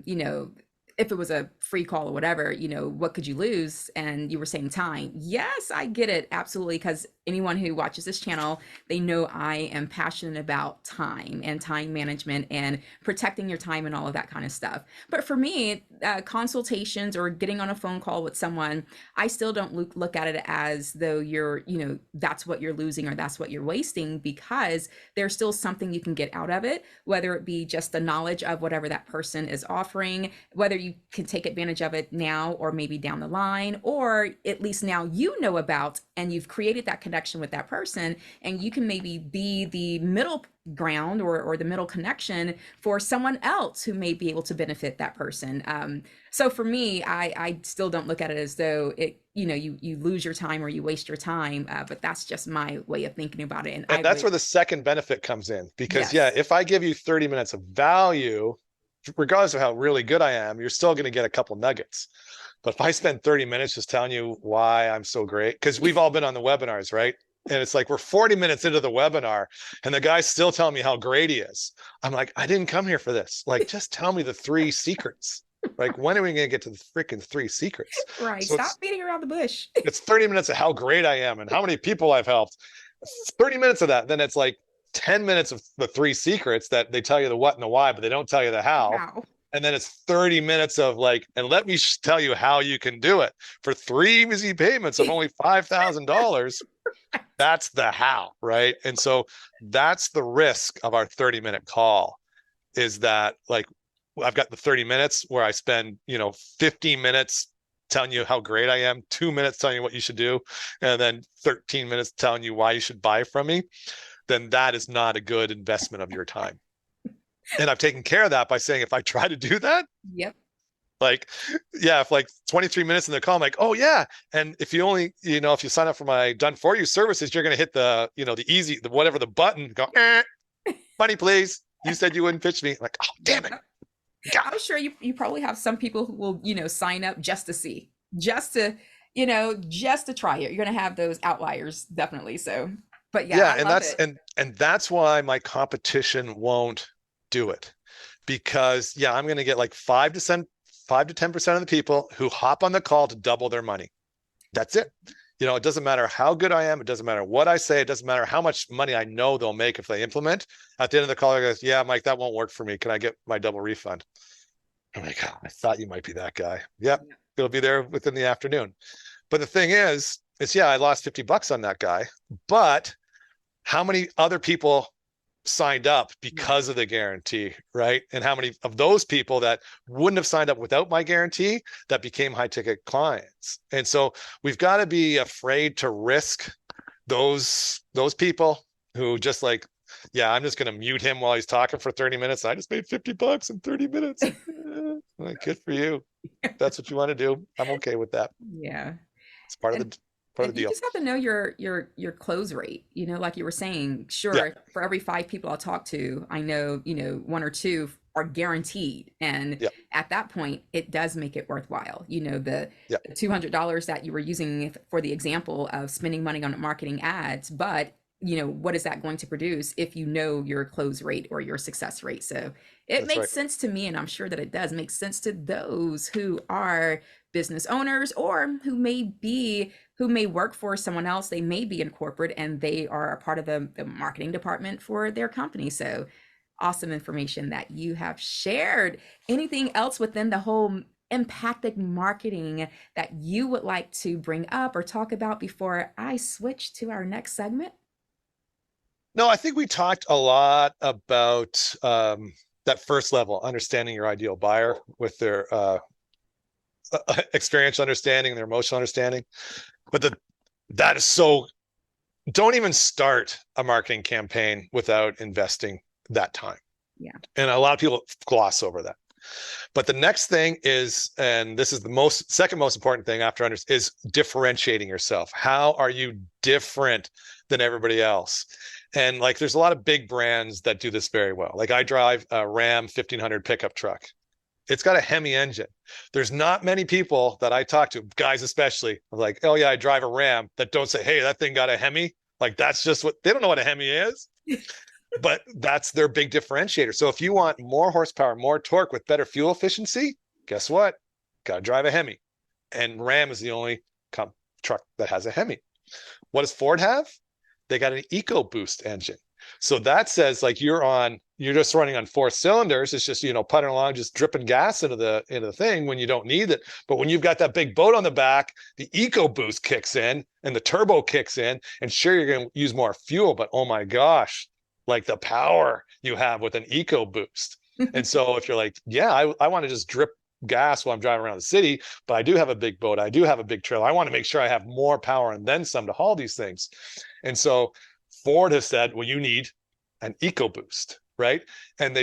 Speaker 1: you know, if it was a free call or whatever, you know, what could you lose? And you were saying time. Yes, I get it. Absolutely. Because anyone who watches this channel, they know I am passionate about time and time management and protecting your time and all of that kind of stuff. But for me, consultations or getting on a phone call with someone, I still don't look at it as though you're, you know, that's what you're losing or that's what you're wasting, because there's still something you can get out of it, whether it be just the knowledge of whatever that person is offering, whether you can take advantage of it now or maybe down the line, or at least now you know about and you've created that connection with that person, and you can maybe be the middle ground or the middle connection for someone else who may be able to benefit that person. So for me, I still don't look at it as though it, you know, you lose your time or you waste your time, but that's just my way of thinking about it.
Speaker 2: And that's where the second benefit comes in, because
Speaker 1: yes,
Speaker 2: if I give you 30 minutes of value, regardless of how really good I am, you're still going to get a couple nuggets. But if I spend 30 minutes just telling you why I'm so great, because we've all been on the webinars, right? And it's like we're 40 minutes into the webinar and the guy's still telling me how great he is. I'm like, I didn't come here for this. Like, just tell me the 3 secrets. Like, when are we going to get to the freaking 3 secrets?
Speaker 1: right.
Speaker 2: So
Speaker 1: Stop beating around the bush.
Speaker 2: it's 30 minutes of how great I am and how many people I've helped. 30 minutes of that. Then it's like 10 minutes of the 3 secrets that they tell you the what and the why, but they don't tell you the how.
Speaker 1: Wow.
Speaker 2: And then it's 30 minutes of like, and let me tell you how you can do it for 3 easy payments of only $5,000. That's the how, right? And so that's the risk of our 30-minute call, is that like I've got the 30 minutes where I spend, 15 minutes telling you how great I am, 2 minutes telling you what you should do, and then 13 minutes telling you why you should buy from me. Then that is not a good investment of your time. And I've taken care of that by saying, if I try to do that,
Speaker 1: Yep.
Speaker 2: like, if like 23 minutes in the call, I'm like, oh yeah. And if you only, if you sign up for my done for you services, you're going to hit the, the easy, the whatever the button, go, money, please. You said you wouldn't pitch me. I'm like, oh, damn it.
Speaker 1: God. I'm sure you probably have some people who will, sign up just to see, just to, just to try it. You're going to have those outliers, definitely. So, but yeah, I
Speaker 2: and
Speaker 1: love
Speaker 2: that's
Speaker 1: it.
Speaker 2: and that's why my competition won't do it, because I'm going to get like 5 to 10% of the people who hop on the call to double their money. That's it. It doesn't matter how good I am. It doesn't matter what I say. It doesn't matter how much money I know they'll make if they implement. At the end of the call, I goes, yeah, Mike, that won't work for me. Can I get my double refund? I'm like, oh, I thought you might be that guy. Yep. It'll be there within the afternoon. But the thing is I lost $50 on that guy, but how many other people signed up because of the guarantee, right? And how many of those people that wouldn't have signed up without my guarantee that became high ticket clients? And so we've got to be afraid to risk those people who just like, I'm just going to mute him while he's talking for 30 minutes. I just made $50 in 30 minutes. Like, good for you. If that's what you want to do, I'm okay with that.
Speaker 1: Yeah.
Speaker 2: It's part of
Speaker 1: And
Speaker 2: the
Speaker 1: you
Speaker 2: deal.
Speaker 1: just have to know your close rate, like you were saying.
Speaker 2: Yeah,
Speaker 1: Sure, for every 5 people I'll talk to, I know, 1 or 2 are guaranteed. And
Speaker 2: yeah,
Speaker 1: at that point, it does make it worthwhile. The
Speaker 2: yeah.
Speaker 1: $200 that you were using for the example of spending money on marketing ads, but what is that going to produce if you know your close rate or your success rate? So it
Speaker 2: That's
Speaker 1: makes
Speaker 2: right.
Speaker 1: sense to me, and I'm sure that it does make sense to those who are business owners or who may work for someone else. They may be in corporate and they are a part of the marketing department for their company. So awesome information that you have shared. Anything else within the whole empathic marketing that you would like to bring up or talk about before I switch to our next segment?
Speaker 2: No, I think we talked a lot about that first level, understanding your ideal buyer with their experiential understanding, their emotional understanding. But that is so, don't even start a marketing campaign without investing that time.
Speaker 1: Yeah.
Speaker 2: And a lot of people gloss over that. But the next thing is, and this is the second most important thing after is differentiating yourself. How are you different than everybody else? And like, there's a lot of big brands that do this very well. Like I drive a Ram 1500 pickup truck. It's got a Hemi engine. There's not many people that I talk to, guys especially, like, oh yeah, I drive a Ram, that don't say, hey, that thing got a Hemi. Like that's just what they don't know what a Hemi is. But that's their big differentiator. So if you want more horsepower, more torque with better fuel efficiency, guess what? Got to drive a Hemi. And Ram is the only truck that has a Hemi. What does Ford have? They got an EcoBoost engine. So that says like you're just running on 4 cylinders. It's just, putting along, just dripping gas into the thing when you don't need it. But when you've got that big boat on the back, the EcoBoost kicks in and the turbo kicks in. And sure, you're going to use more fuel, but oh my gosh, like the power you have with an EcoBoost. And so if you're like, yeah, I want to just drip gas while I'm driving around the city, but I do have a big boat, I do have a big trailer, I want to make sure I have more power and then some to haul these things. And so Ford has said, well, you need an EcoBoost, right? And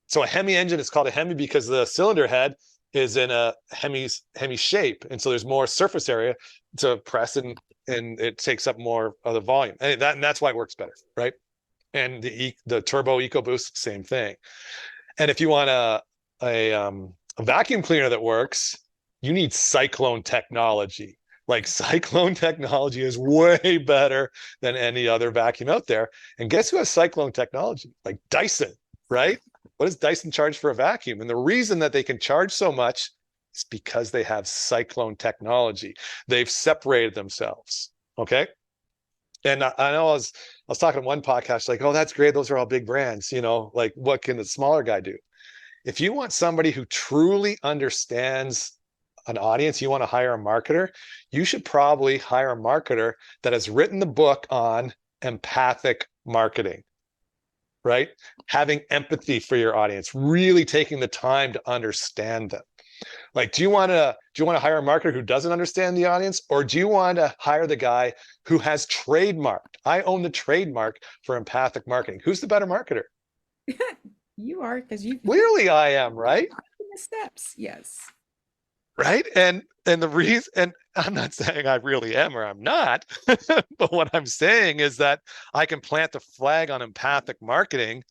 Speaker 2: so a Hemi engine is called a Hemi because the cylinder head is in a Hemi shape, and so there's more surface area to press, and it takes up more of the volume, and that's why it works better, right? And the turbo EcoBoost, same thing. And if you want a vacuum cleaner that works, you need Cyclone technology. Like Cyclone technology is way better than any other vacuum out there. And guess who has Cyclone technology? Like Dyson, right? What does Dyson charge for a vacuum? And the reason that they can charge so much is because they have Cyclone technology. They've separated themselves. Okay. And I know I was talking to one podcast, like, oh, that's great. Those are all big brands. Like what can the smaller guy do? If you want somebody who truly understands an audience, you want to hire a marketer, you should probably hire a marketer that has written the book on empathic marketing, right? Having empathy for your audience, really taking the time to understand them. Like, do you want to hire a marketer who doesn't understand the audience, or do you want to hire the guy who has trademarked? I own the trademark for empathic marketing. Who's the better marketer?
Speaker 1: You are, because you
Speaker 2: clearly I am, right?
Speaker 1: The steps, yes.
Speaker 2: Right. And the reason, and I'm not saying I really am or I'm not, but what I'm saying is that I can plant the flag on empathic marketing,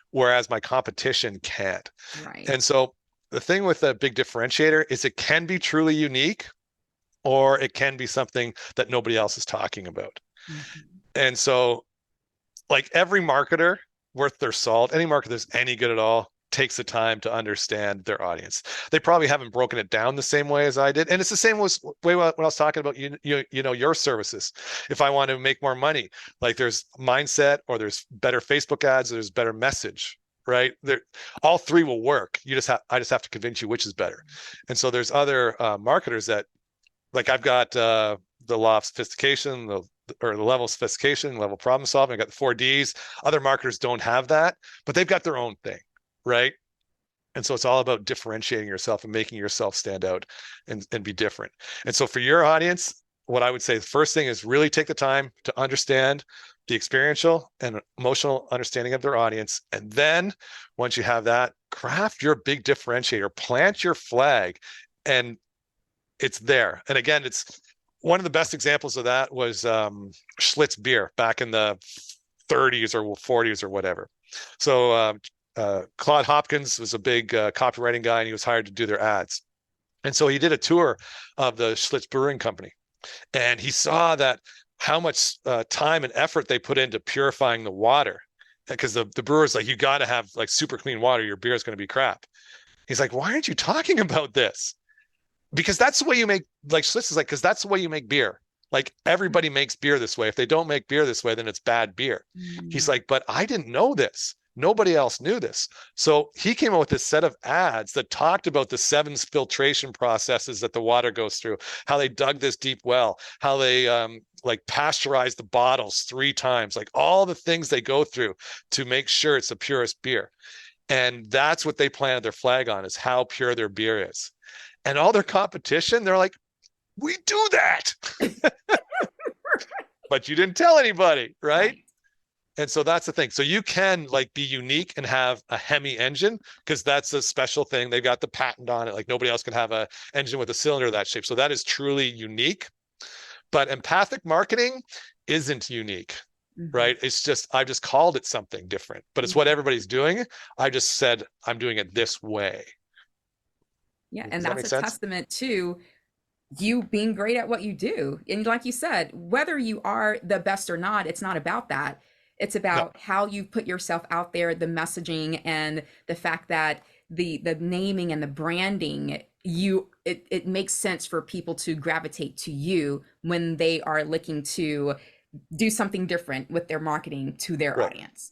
Speaker 2: whereas my competition can't.
Speaker 1: Right.
Speaker 2: And so the thing with a big differentiator is it can be truly unique, or it can be something that nobody else is talking about. Mm-hmm. And so like every marketer worth their salt, any marketer that's any good at all, takes the time to understand their audience. They probably haven't broken it down the same way as I did. And it's the same way when I was talking about, your services. If I want to make more money, like there's mindset, or there's better Facebook ads, or there's better message, right? All three will work. I just have to convince you which is better. And so there's other marketers that, like I've got the law of sophistication, the level of sophistication, level of problem solving. I got the 4 Ds. Other marketers don't have that, but they've got their own thing. Right. And so it's all about differentiating yourself and making yourself stand out and be different. And so for your audience, what I would say, the first thing is really take the time to understand the experiential and emotional understanding of their audience. And then once you have that, craft your big differentiator, plant your flag, and it's there. And again, it's one of the best examples of that was Schlitz beer back in the 30s or 40s or whatever. So Claude Hopkins was a big copywriting guy, and he was hired to do their ads. And so he did a tour of the Schlitz Brewing Company, and he saw that how much time and effort they put into purifying the water, because the brewer's like, you got to have like super clean water. Your beer is going to be crap. He's like, why aren't you talking about this? Because that's the way you make, like Schlitz is like, because that's the way you make beer. Like everybody makes beer this way. If they don't make beer this way, then it's bad beer. He's like, but I didn't know this. Nobody else knew this. So he came up with this set of ads that talked about the 7 filtration processes that the water goes through, how they dug this deep well, how they like pasteurized the bottles 3 times, like all the things they go through to make sure it's the purest beer. And that's what they planted their flag on, is how pure their beer is. And all their competition, they're like, we do that. But you didn't tell anybody, right? And so that's the thing. So you can like be unique and have a Hemi engine because that's a special thing. They've got the patent on it. Like nobody else can have a engine with a cylinder of that shape. So that is truly unique. But empathic marketing isn't unique, right? It's just, I've just called it something different, but it's what everybody's doing. I just said, I'm doing it this way.
Speaker 1: Yeah,
Speaker 2: Does
Speaker 1: and
Speaker 2: that
Speaker 1: that's
Speaker 2: make
Speaker 1: a
Speaker 2: sense?
Speaker 1: testament to you being great at what you do. And like you said, whether you are the best or not, it's not about that. It's
Speaker 2: No,
Speaker 1: about how you put yourself out there, the messaging and the fact that the naming and the branding, it makes sense for people to gravitate to you when they are looking to do something different with their marketing to their
Speaker 2: right.
Speaker 1: audience.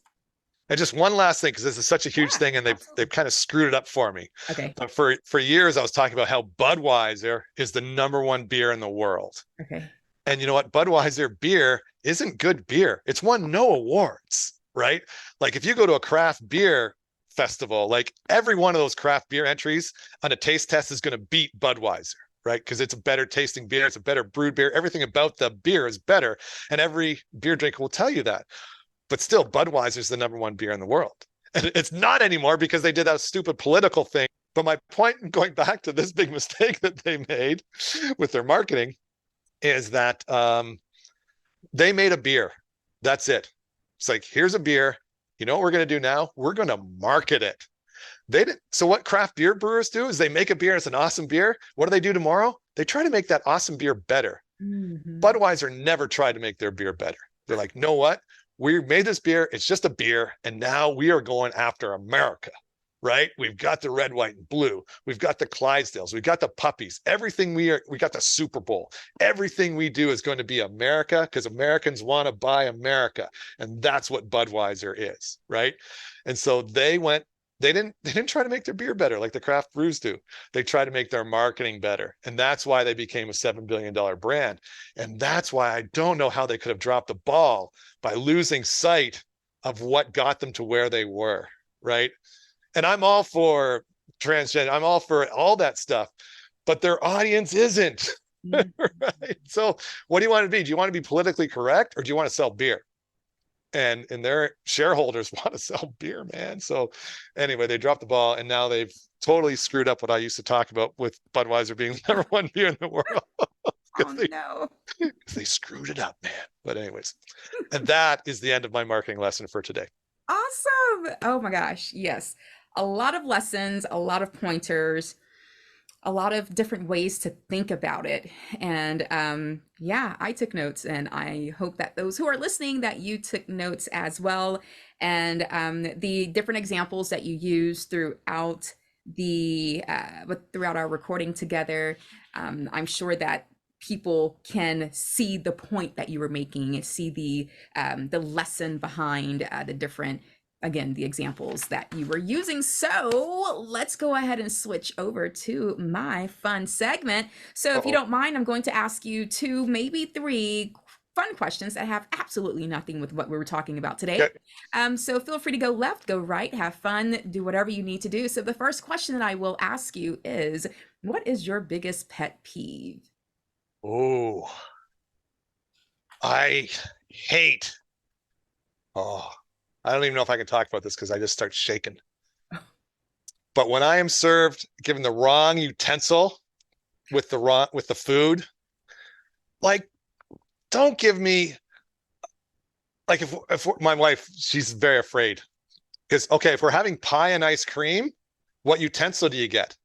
Speaker 2: And just one last thing, because this is such a huge
Speaker 1: Yeah,
Speaker 2: thing, and they've
Speaker 1: absolutely.
Speaker 2: kind of screwed it up for me.
Speaker 1: Okay.
Speaker 2: But for years, I was talking about how Budweiser is the number one beer in the world.
Speaker 1: Okay.
Speaker 2: And you know what? Budweiser beer isn't good beer. It's won no awards, right? Like if you go to a craft beer festival, like every one of those craft beer entries on a taste test is going to beat Budweiser, right? Because it's a better tasting beer, it's a better brewed beer. Everything about the beer is better, and every beer drinker will tell you that. But still, Budweiser is the number one beer in the world. And it's not anymore because they did that stupid political thing. But my point in going back to this big mistake that they made with their marketing is that they made a beer. That's it. It's like, here's a beer. You know what we're going to do now? We're going to market it. They didn't. So what craft beer brewers do is they make a beer. It's an awesome beer. What do they do tomorrow? They try to make that awesome beer better.
Speaker 1: Hmm.
Speaker 2: Budweiser never tried to make their beer better. They're like, know what? We made this beer. It's just a beer. And now we are going after America, right? We've got the red, white, and blue. We've got the Clydesdales. We've got the puppies. Everything we got the Super Bowl. Everything we do is going to be America because Americans want to buy America. And that's what Budweiser is, right? And so they didn't try to make their beer better like the craft brews do. They try to make their marketing better. And that's why they became a $7 billion brand. And that's why I don't know how they could have dropped the ball by losing sight of what got them to where they were, right? And I'm all for transgender, I'm all for all that stuff, but their audience isn't. Right? So what do you want to be? Do you want to be politically correct or do you want to sell beer? And their shareholders want to sell beer, man. So anyway, they dropped the ball and now they've totally screwed up what I used to talk about with Budweiser being the number one beer in the world.
Speaker 1: Oh
Speaker 2: because they,
Speaker 1: no.
Speaker 2: they screwed it up, man. But anyways, and that is the end of my marketing lesson for today.
Speaker 1: Awesome. Oh my gosh. Yes. A lot of lessons, a lot of pointers, a lot of different ways to think about it. And yeah, I took notes and I hope that those who are listening that you took notes as well. And the different examples that you use throughout throughout our recording together, I'm sure that people can see the point that you were making, see the lesson behind the different, again, the examples that you were using. So let's go ahead and switch over to my fun segment. So if you
Speaker 2: Uh-oh.
Speaker 1: don't mind, I'm going to ask you two, maybe three fun questions that have absolutely nothing with what we were talking about today.
Speaker 2: Okay.
Speaker 1: So feel free to go left, go right, have fun, do whatever you need to do. So the first question that I will ask you is, what is your biggest pet peeve?
Speaker 2: Oh, I hate. Oh, I don't even know if I can talk about this because I just start shaking. But when I am served, given the wrong utensil with the food, like don't give me like if my wife, she's very afraid because okay, if we're having pie and ice cream, what utensil do you get?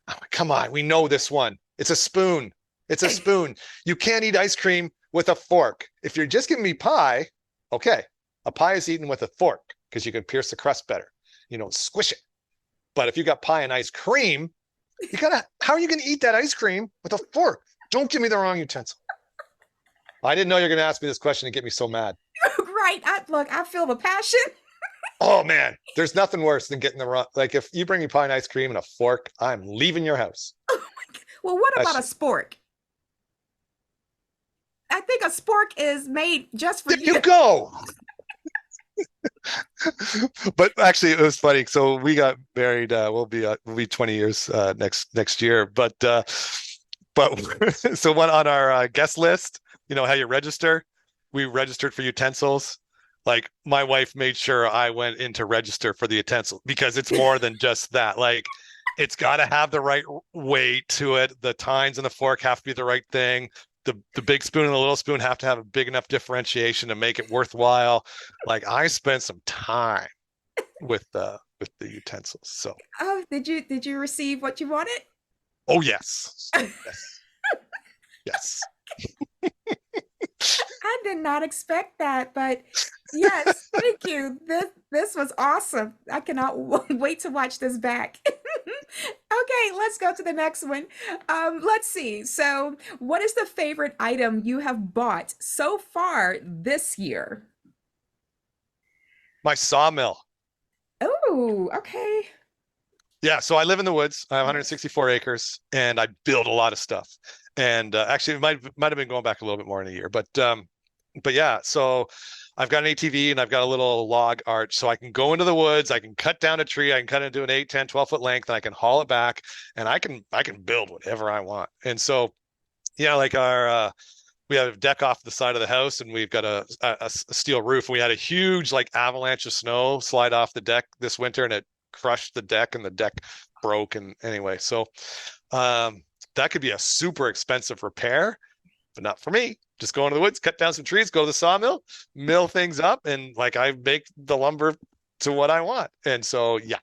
Speaker 2: I'm like, come on, we know this one. It's a spoon. It's a spoon. You can't eat ice cream with a fork. If you're just giving me pie, okay, a pie is eaten with a fork because you can pierce the crust better. You know, squish it. But if you got pie and ice cream, how are you gonna eat that ice cream with a fork? Don't give me the wrong utensil. I didn't know you're gonna ask me this question and get me so mad.
Speaker 1: Right. Look, I feel the passion.
Speaker 2: Oh man, there's nothing worse than getting the wrong. Like if you bring me pie and ice cream and a fork, I'm leaving your house.
Speaker 1: Well, what about a
Speaker 2: That's
Speaker 1: spork? I think a spork is made just for
Speaker 2: there you
Speaker 1: you.
Speaker 2: go. But actually, it was funny. So we got married. We'll be 20 years next year. But so one on our guest list. You know how you register. We registered for utensils. Like my wife made sure I went in to register for the utensil because it's more than just that. Like it's got to have the right weight to it. The tines and the fork have to be the right thing. The big spoon and the little spoon have to have a big enough differentiation to make it worthwhile. Like I spent some time with the utensils. So,
Speaker 1: Oh, did you receive what you wanted?
Speaker 2: oh yes. Yes. Yes.
Speaker 1: I did not expect that, but yes, thank you. This was awesome. I cannot wait to watch this back. Okay, let's go to the next one. Let's see. So, what is the favorite item you have bought so far this year?
Speaker 2: My sawmill.
Speaker 1: Oh, okay.
Speaker 2: Yeah, so I live in the woods. I have
Speaker 1: Yes.
Speaker 2: 164 acres, and I build a lot of stuff. And actually, it might have been going back a little bit more in a year, but yeah. So I've got an ATV and I've got a little log arch, so I can go into the woods. I can cut down a tree. I can cut it into an 8, 10, 12 foot length, and I can haul it back, and I can build whatever I want. And so yeah, like our we have a deck off the side of the house, and we've got a steel roof. We had a huge like avalanche of snow slide off the deck this winter, and it crushed the deck, and the deck broke. And anyway, so um, that could be a super expensive repair, but not for me. Just go into the woods, cut down some trees, go to the sawmill, mill things up, and like I make the lumber to what I want. And so, yeah,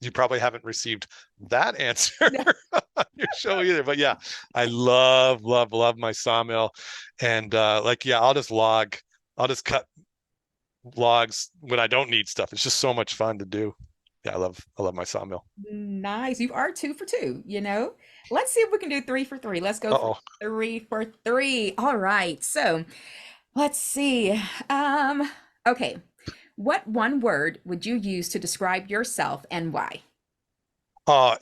Speaker 2: you probably haven't received that answer
Speaker 1: No.
Speaker 2: on your show either. But yeah, I love, love, love my sawmill. And like, yeah, I'll just cut logs when I don't need stuff. It's just so much fun to do. Yeah, I love my sawmill.
Speaker 1: Nice. You are two for two, you know? Let's see if we can do three for three. Let's go for
Speaker 2: Uh-oh.
Speaker 1: three for three. All right. So let's see. Um, okay. What one word would you use to describe yourself and why?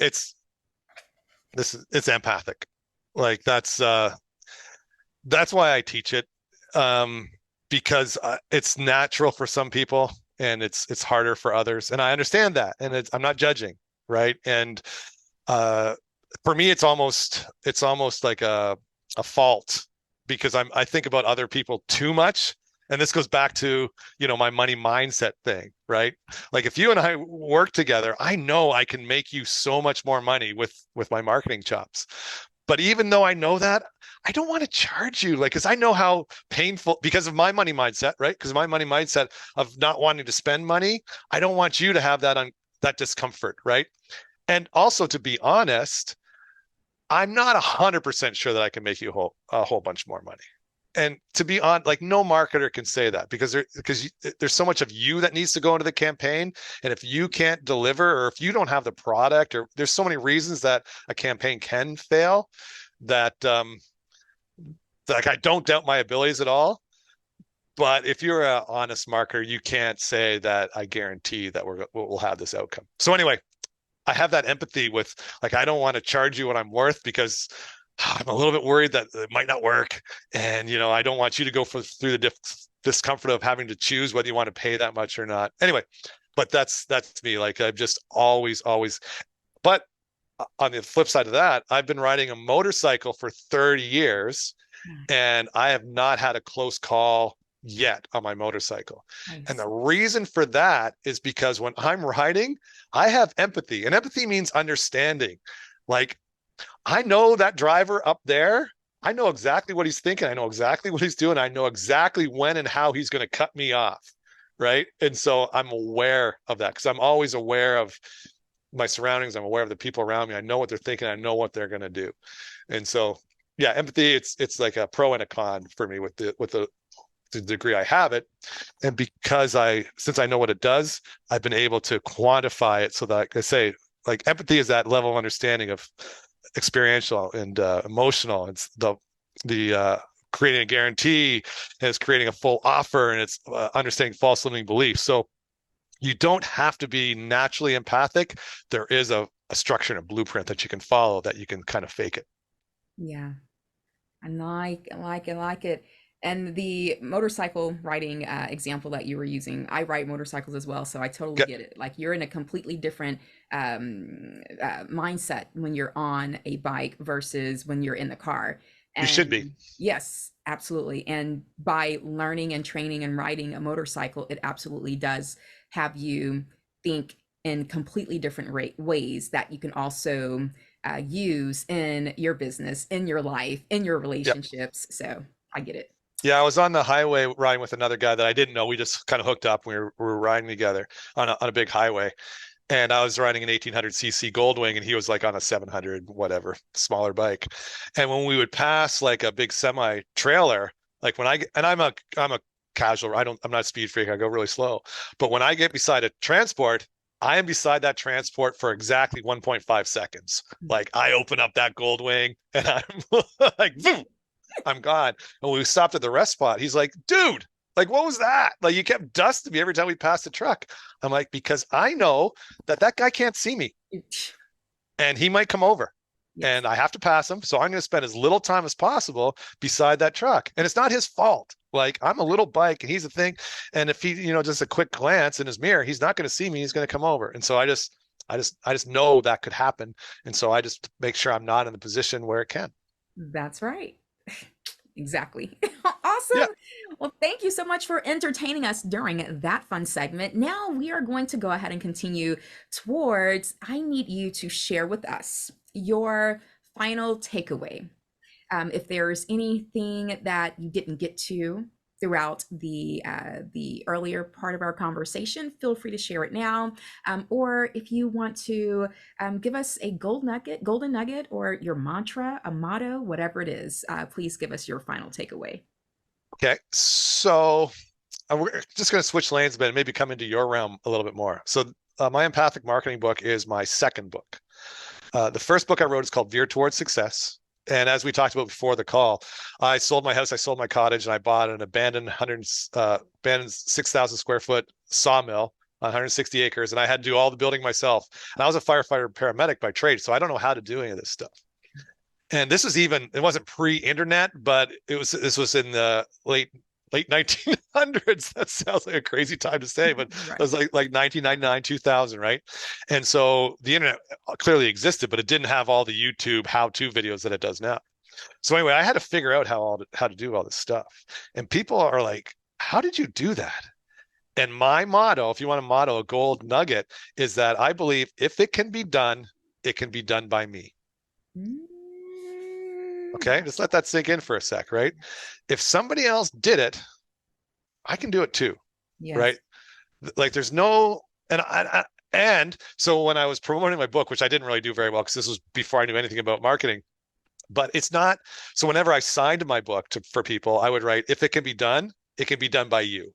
Speaker 2: It's it's empathic. Like that's why I teach it. Um, because it's natural for some people and it's harder for others. And I understand that. And I'm not judging, right? And uh for me it's almost like a fault because I think about other people too much. And this goes back to, my money mindset thing, right? Like if you and I work together, I know I can make you so much more money with my marketing chops. But even though I know that, I don't want to charge you, like, because I know how painful, because of my money mindset, right? Because my money mindset of not wanting to spend money, I don't want you to have that discomfort, right? And also, to be honest, I'm not 100% sure that I can make you a whole bunch more money. And to be on, like, no marketer can say that because there's so much of you that needs to go into the campaign. And if you can't deliver, or if you don't have the product, or there's so many reasons that a campaign can fail, that like I don't doubt my abilities at all. But if you're an honest marketer, you can't say that I guarantee that we'll have this outcome. So anyway, I have that empathy with, like, I don't want to charge you what I'm worth because I'm a little bit worried that it might not work. And, I don't want you to go through the discomfort of having to choose whether you want to pay that much or not. Anyway, but that's me. Like I've just always, but on the flip side of that, I've been riding a motorcycle for 30 years and I have not had a close call yet on my motorcycle. And
Speaker 1: Nice.
Speaker 2: the reason for that is because when I'm riding, I have empathy, and empathy means understanding. Like I know that driver up there. I know exactly what he's thinking. I know exactly what he's doing. I know exactly when and how he's going to cut me off. Right. And so I'm aware of that because I'm always aware of my surroundings. I'm aware of the people around me. I know what they're thinking. I know what they're going to do. And so, yeah, empathy, it's like a pro and a con for me with the degree I have it. And since I know what it does, I've been able to quantify it so that, like I say, like empathy is that level of understanding of experiential and emotional. It's the creating a guarantee, and it's creating a full offer, and it's understanding false limiting beliefs. So you don't have to be naturally empathic. There is a structure and a blueprint that you can follow that you can kind of fake it.
Speaker 1: Yeah. I like it. And the motorcycle riding example that you were using, I ride motorcycles as well, so I totally
Speaker 2: Get,
Speaker 1: get it. Like you're in a completely different mindset when you're on a bike versus when you're in the car.
Speaker 2: You should be.
Speaker 1: And yes, absolutely. And by learning and training and riding a motorcycle, it absolutely does have you think in completely different ways that you can also use in your business, in your life, in your
Speaker 2: Yep.
Speaker 1: relationships. So I get it.
Speaker 2: Yeah, I was on the highway riding with another guy that I didn't know. We just kind of hooked up. We were riding together on a big highway. And I was riding an 1800cc Goldwing, and he was like on a 700, whatever, smaller bike. And when we would pass like a big semi trailer, like when and I'm a casual, I'm not a speed freak. I go really slow. But when I get beside a transport, I am beside that transport for exactly 1.5 seconds. Like I open up that Goldwing and I'm like, boom, I'm gone. And when we stopped at the rest spot, he's like, dude, like, what was that? Like, you kept dusting me every time we passed the truck. I'm like, because I know that guy can't see me and he might come over
Speaker 1: Yes.
Speaker 2: and I have to pass him. So I'm going to spend as little time as possible beside that truck. And it's not his fault. Like, I'm a little bike and he's a thing. And if he, just a quick glance in his mirror, he's not going to see me. He's going to come over. And so I just know that could happen. And so I just make sure I'm not in the position where it can.
Speaker 1: That's right. Exactly. Awesome.
Speaker 2: Yeah.
Speaker 1: Well, thank you so much for entertaining us during that fun segment. Now we are going to go ahead and continue towards I need you to share with us your final takeaway. If there's anything that you didn't get to throughout the earlier part of our conversation, feel free to share it now. Or if you want to give us a golden nugget, or your mantra, a motto, whatever it is, please give us your final takeaway.
Speaker 2: Okay. So we're just going to switch lanes a bit and maybe come into your realm a little bit more. So my empathic marketing book is my second book. The first book I wrote is called Veer Towards Success. And as we talked about before the call, I sold my house, I sold my cottage, and I bought an abandoned 6,000 square foot sawmill on 160 acres. And I had to do all the building myself. And I was a firefighter paramedic by trade, so I don't know how to do any of this stuff. And it wasn't pre-internet, but this was in the late 1900s. That sounds like a crazy time to say, but
Speaker 1: Right.
Speaker 2: it was like 1999, 2000, right? And so the internet clearly existed, but it didn't have all the YouTube how-to videos that it does now. So anyway, I had to figure out how to do all this stuff. And people are like, how did you do that? And my motto, if you want a motto, a gold nugget, is that I believe if it can be done, it can be done by me. Okay, just let that sink in for a sec, right? If somebody else did it, I can do it too,
Speaker 1: Yes.
Speaker 2: right? Like there's no, and so when I was promoting my book, which I didn't really do very well because this was before I knew anything about marketing, but it's not. So whenever I signed my book for people, I would write, if it can be done, it can be done by you,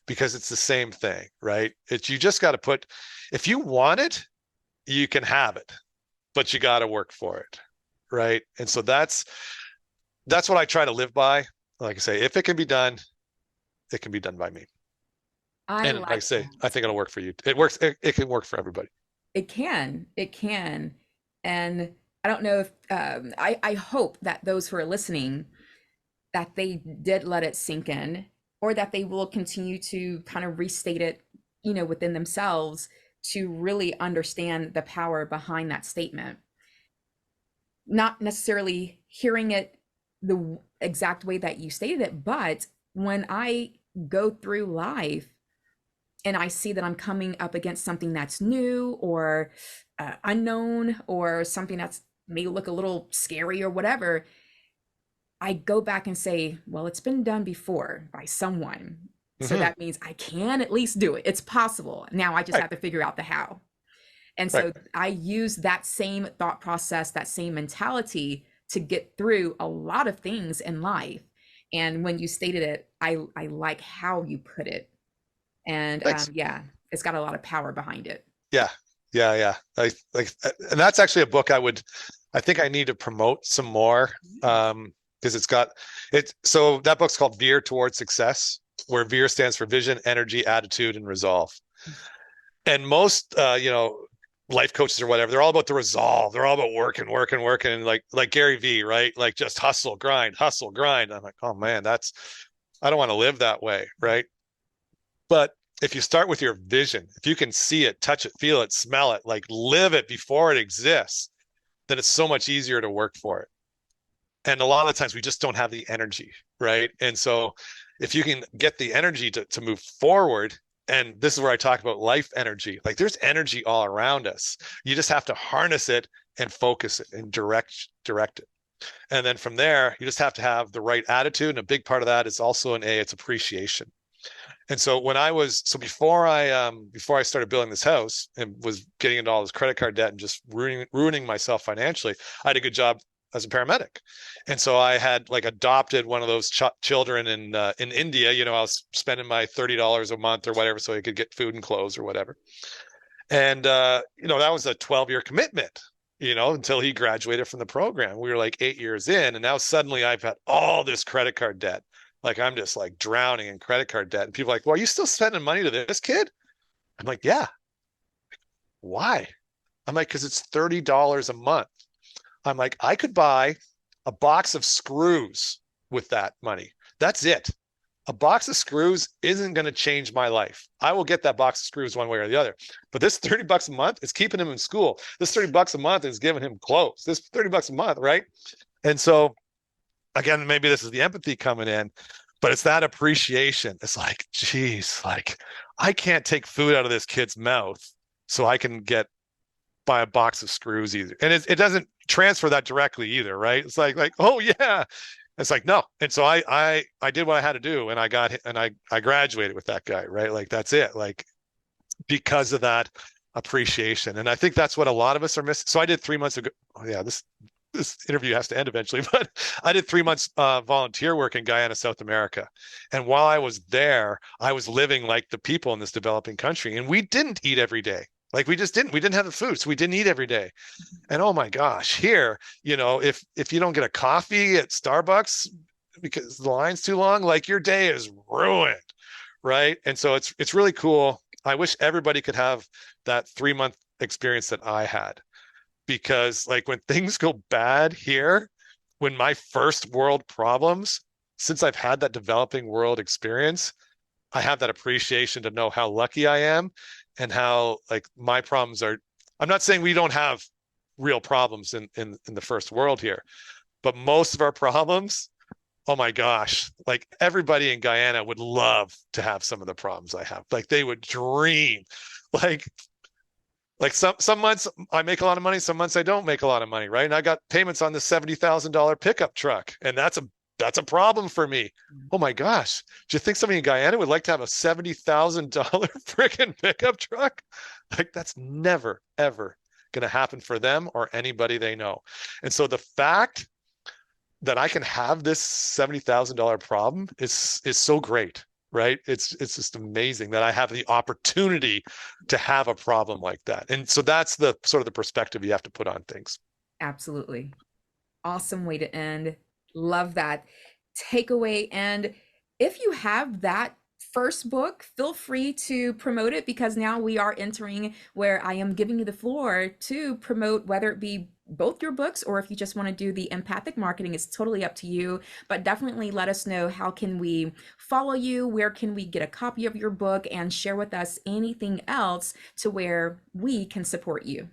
Speaker 2: because it's the same thing, right? You just got to if you want it, you can have it, but you got to work for it. Right. And so that's what I try to live by. Like I say, if it can be done, it can be done by me. And like I say,
Speaker 1: that.
Speaker 2: I think it'll work for you. It works. It can work for everybody.
Speaker 1: It can. It can. And I don't know if I hope that those who are listening, that they did let it sink in, or that they will continue to kind of restate it, within themselves, to really understand the power behind that statement. Not necessarily hearing it the exact way that you stated it, but when I go through life and I see that I'm coming up against something that's new, or unknown, or something that's may look a little scary or whatever, I go back and say, well, it's been done before by someone. So
Speaker 2: Mm-hmm.
Speaker 1: that means I can at least do it. It's possible. Now I just have to figure out the how. And so I use that same thought process, that same mentality, to get through a lot of things in life. And when you stated it, I like how you put it. And yeah, it's got a lot of power behind it.
Speaker 2: Yeah. And that's actually a book I think I need to promote some more, because it's got it. So that book's called Veer Towards Success, where Veer stands for vision, energy, attitude, and resolve. And most, life coaches or whatever, they're all about the resolve. They're all about working, and like Gary V, right? Like just hustle, grind. I'm like, oh man, I don't want to live that way, right? But if you start with your vision, if you can see it, touch it, feel it, smell it, like live it before it exists, then it's so much easier to work for it. And a lot of the times we just don't have the energy, right? And so if you can get the energy to move forward, and this is where I talk about life energy, like there's energy all around us. You just have to harness it and focus it and direct it. And then from there, you just have to have the right attitude. And a big part of that is also it's appreciation. And so before I started building this house and was getting into all this credit card debt and just ruining myself financially, I had a good job as a paramedic. And so I had like adopted one of those children in India. You know, I was spending my $30 a month or whatever so I could get food and clothes or whatever. And that was a 12-year commitment, until he graduated from the program. We were like 8 years in, and now suddenly I've had all this credit card debt. Like I'm just like drowning in credit card debt. And people are like, well, are you still spending money to this kid? I'm like, yeah. Why? I'm like, because it's $30 a month. I'm like, I could buy a box of screws with that money. That's it. A box of screws isn't going to change my life. I will get that box of screws one way or the other. But this $30 a month is keeping him in school. This $30 a month is giving him clothes. This $30 a month, right? And so, again, maybe this is the empathy coming in, but it's that appreciation. It's like, geez, like I can't take food out of this kid's mouth so I can buy a box of screws either. And it doesn't transfer that directly either, right? It's like, oh yeah. It's like, no. And so I did what I had to do, and I graduated with that guy, right? Like that's it. Like because of that appreciation. And I think that's what a lot of us are missing. So I did 3 months ago. Oh yeah, this interview has to end eventually, but I did 3 months volunteer work in Guyana, South America. And while I was there, I was living like the people in this developing country, and we didn't eat every day. Like we didn't have the food, so we didn't eat every day. And oh my gosh, here, if you don't get a coffee at Starbucks because the line's too long, like your day is ruined, right? And so it's really cool. I wish everybody could have that 3 month experience that I had, because like when things go bad here, when my first world problems, since I've had that developing world experience, I have that appreciation to know how lucky I am and how like my problems are. I'm not saying we don't have real problems in the first world here, but most of our problems, oh my gosh, like everybody in Guyana would love to have some of the problems I have. Like they would dream, like some months I make a lot of money, some months I don't make a lot of money, right? And I got payments on this $70,000 pickup truck, and that's a problem for me. Oh my gosh. Do you think somebody in Guyana would like to have a $70,000 freaking pickup truck? Like that's never, ever going to happen for them or anybody they know. And so the fact that I can have this $70,000 problem is so great, right? It's just amazing that I have the opportunity to have a problem like that. And so that's the sort of the perspective you have to put on things.
Speaker 1: Absolutely. Awesome way to end. Love that takeaway. And if you have that first book, feel free to promote it, because now we are entering where I am giving you the floor to promote, whether it be both your books or if you just want to do the empathic marketing. It's totally up to you, but definitely let us know, how can we follow you, where can we get a copy of your book, and share with us anything else to where we can support you.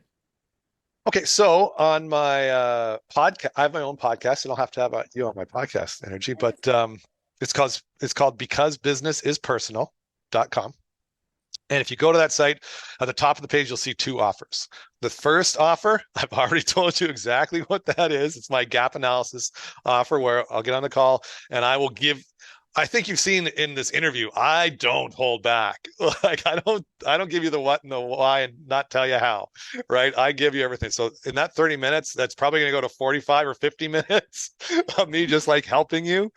Speaker 2: Okay, so on my podcast, I have my own podcast, and I'll have to have you on my podcast, Nrgy, but it's called BecauseBusinessIsPersonal.com. And if you go to that site, at the top of the page, you'll see 2 offers. The first offer, I've already told you exactly what that is. It's my gap analysis offer, where I'll get on the call and I will I think you've seen in this interview, I don't hold back. Like I don't give you the what and the why and not tell you how, right? I give you everything. So in that 30 minutes, that's probably going to go to 45 or 50 minutes of me just like helping you.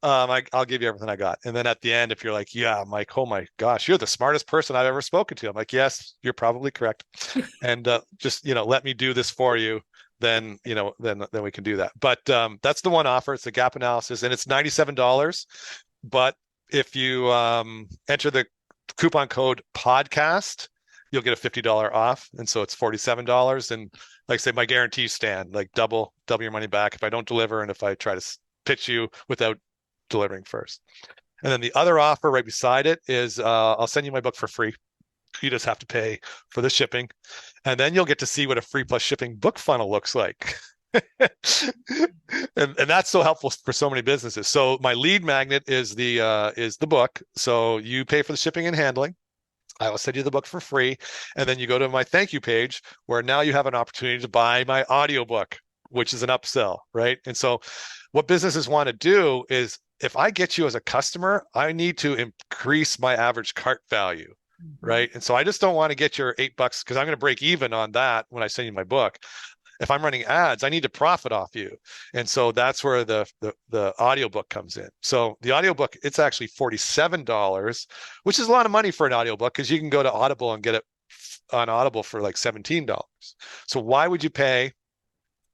Speaker 2: I'll give you everything I got. And then at the end, if you're like, yeah, I'm like, oh my gosh, you're the smartest person I've ever spoken to. I'm like, yes, you're probably correct. And just, let me do this for you. Then we can do that. But that's the one offer. It's a gap analysis, and it's $97. But if you enter the coupon code podcast, you'll get a $50 off, and so it's $47. And like I say, my guarantees stand, like double your money back if I don't deliver, and if I try to pitch you without delivering first. And then the other offer right beside it is I'll send you my book for free. You just have to pay for the shipping, and then you'll get to see what a free plus shipping book funnel looks like. And that's so helpful for so many businesses. So my lead magnet is the book. So you pay for the shipping and handling. I will send you the book for free. And then you go to my thank you page where now you have an opportunity to buy my audiobook, which is an upsell, right? And so what businesses want to do is if I get you as a customer, I need to increase my average cart value, right? And so I just don't want to get your $8 because I'm going to break even on that when I send you my book. If I'm running ads, I need to profit off you. And so that's where the audiobook comes in. So the audiobook, it's actually $47, which is a lot of money for an audiobook because you can go to Audible and get it on Audible for like $17. So why would you pay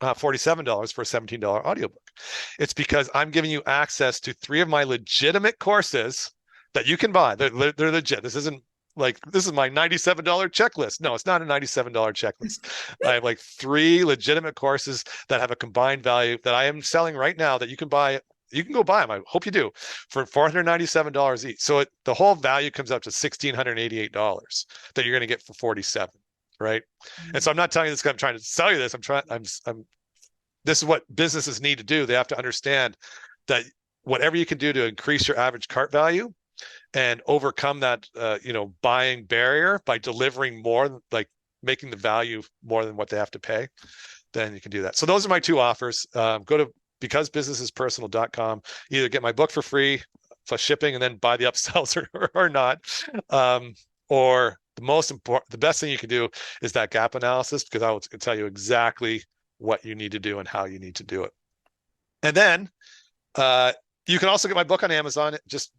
Speaker 2: $47 for a $17 audiobook? It's because I'm giving you access to 3 of my legitimate courses that you can buy. They're legit. This isn't like, this is my $97 checklist. No, it's not a $97 checklist. I have like 3 legitimate courses that have a combined value that I am selling right now that you can buy. You can go buy them. I hope you do for $497 each. So the whole value comes up to $1,688 that you're going to get for 47, right? And so I'm not telling you this because I'm trying to sell you this. This is what businesses need to do. They have to understand that whatever you can do to increase your average cart value and overcome that, buying barrier by delivering more, like making the value more than what they have to pay, then you can do that. So those are my 2 offers. Go to becausebusinessispersonal.com, either get my book for free plus shipping and then buy the upsells or not. Or the best thing you can do is that gap analysis, because I will tell you exactly what you need to do and how you need to do it. And then you can also get my book on Amazon. Just,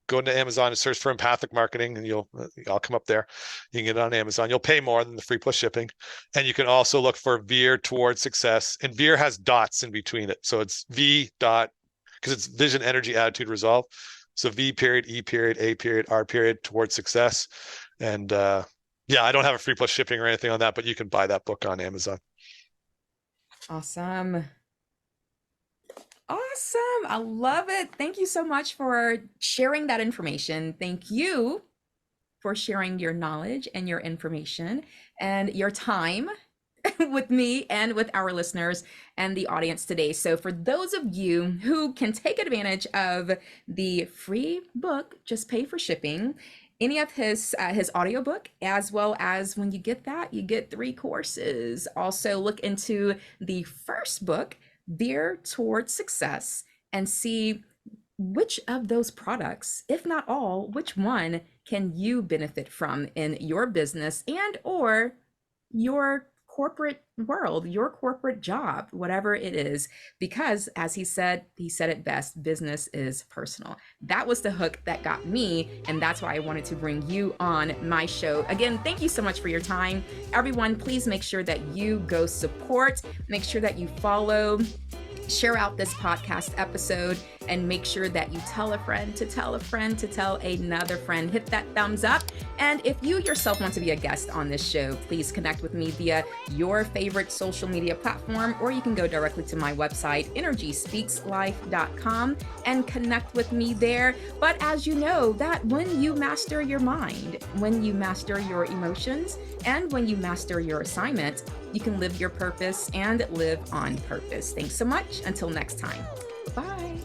Speaker 2: go into Amazon and search for empathic marketing and I'll come up there. You can get it on Amazon. You'll pay more than the free plus shipping. And you can also look for Veer Towards Success. And Veer has dots in between it. So it's V dot, because it's vision, energy, attitude, resolve. So V period, E period, A period, R period, Towards Success. And I don't have a free plus shipping or anything on that, but you can buy that book on Amazon.
Speaker 1: Awesome. Awesome. I love it. Thank you so much for sharing that information. Thank you for sharing your knowledge and your information and your time with me and with our listeners and the audience today. So for those of you who can take advantage of the free book, just pay for shipping, any of his audiobook, as well as when you get that, you get 3 courses. Also look into the first book, Veer Towards Success, and see which of those products, if not all, which one can you benefit from in your business and or your corporate world, your corporate job, whatever it is. Because as he said it best, business is personal. That was the hook that got me, and that's why I wanted to bring you on my show. Again, thank you so much for your time. Everyone, please make sure that you go support, make sure that you follow, share out this podcast episode, and make sure that you tell a friend to tell a friend to tell another friend. Hit that thumbs up. And if you yourself want to be a guest on this show, please connect with me via your favorite social media platform, or you can go directly to my website, nrgyspeakslife.com, and connect with me there. But as you know, that when you master your mind, when you master your emotions, and when you master your assignment, you can live your purpose and live on purpose. Thanks so much. Until next time. Bye.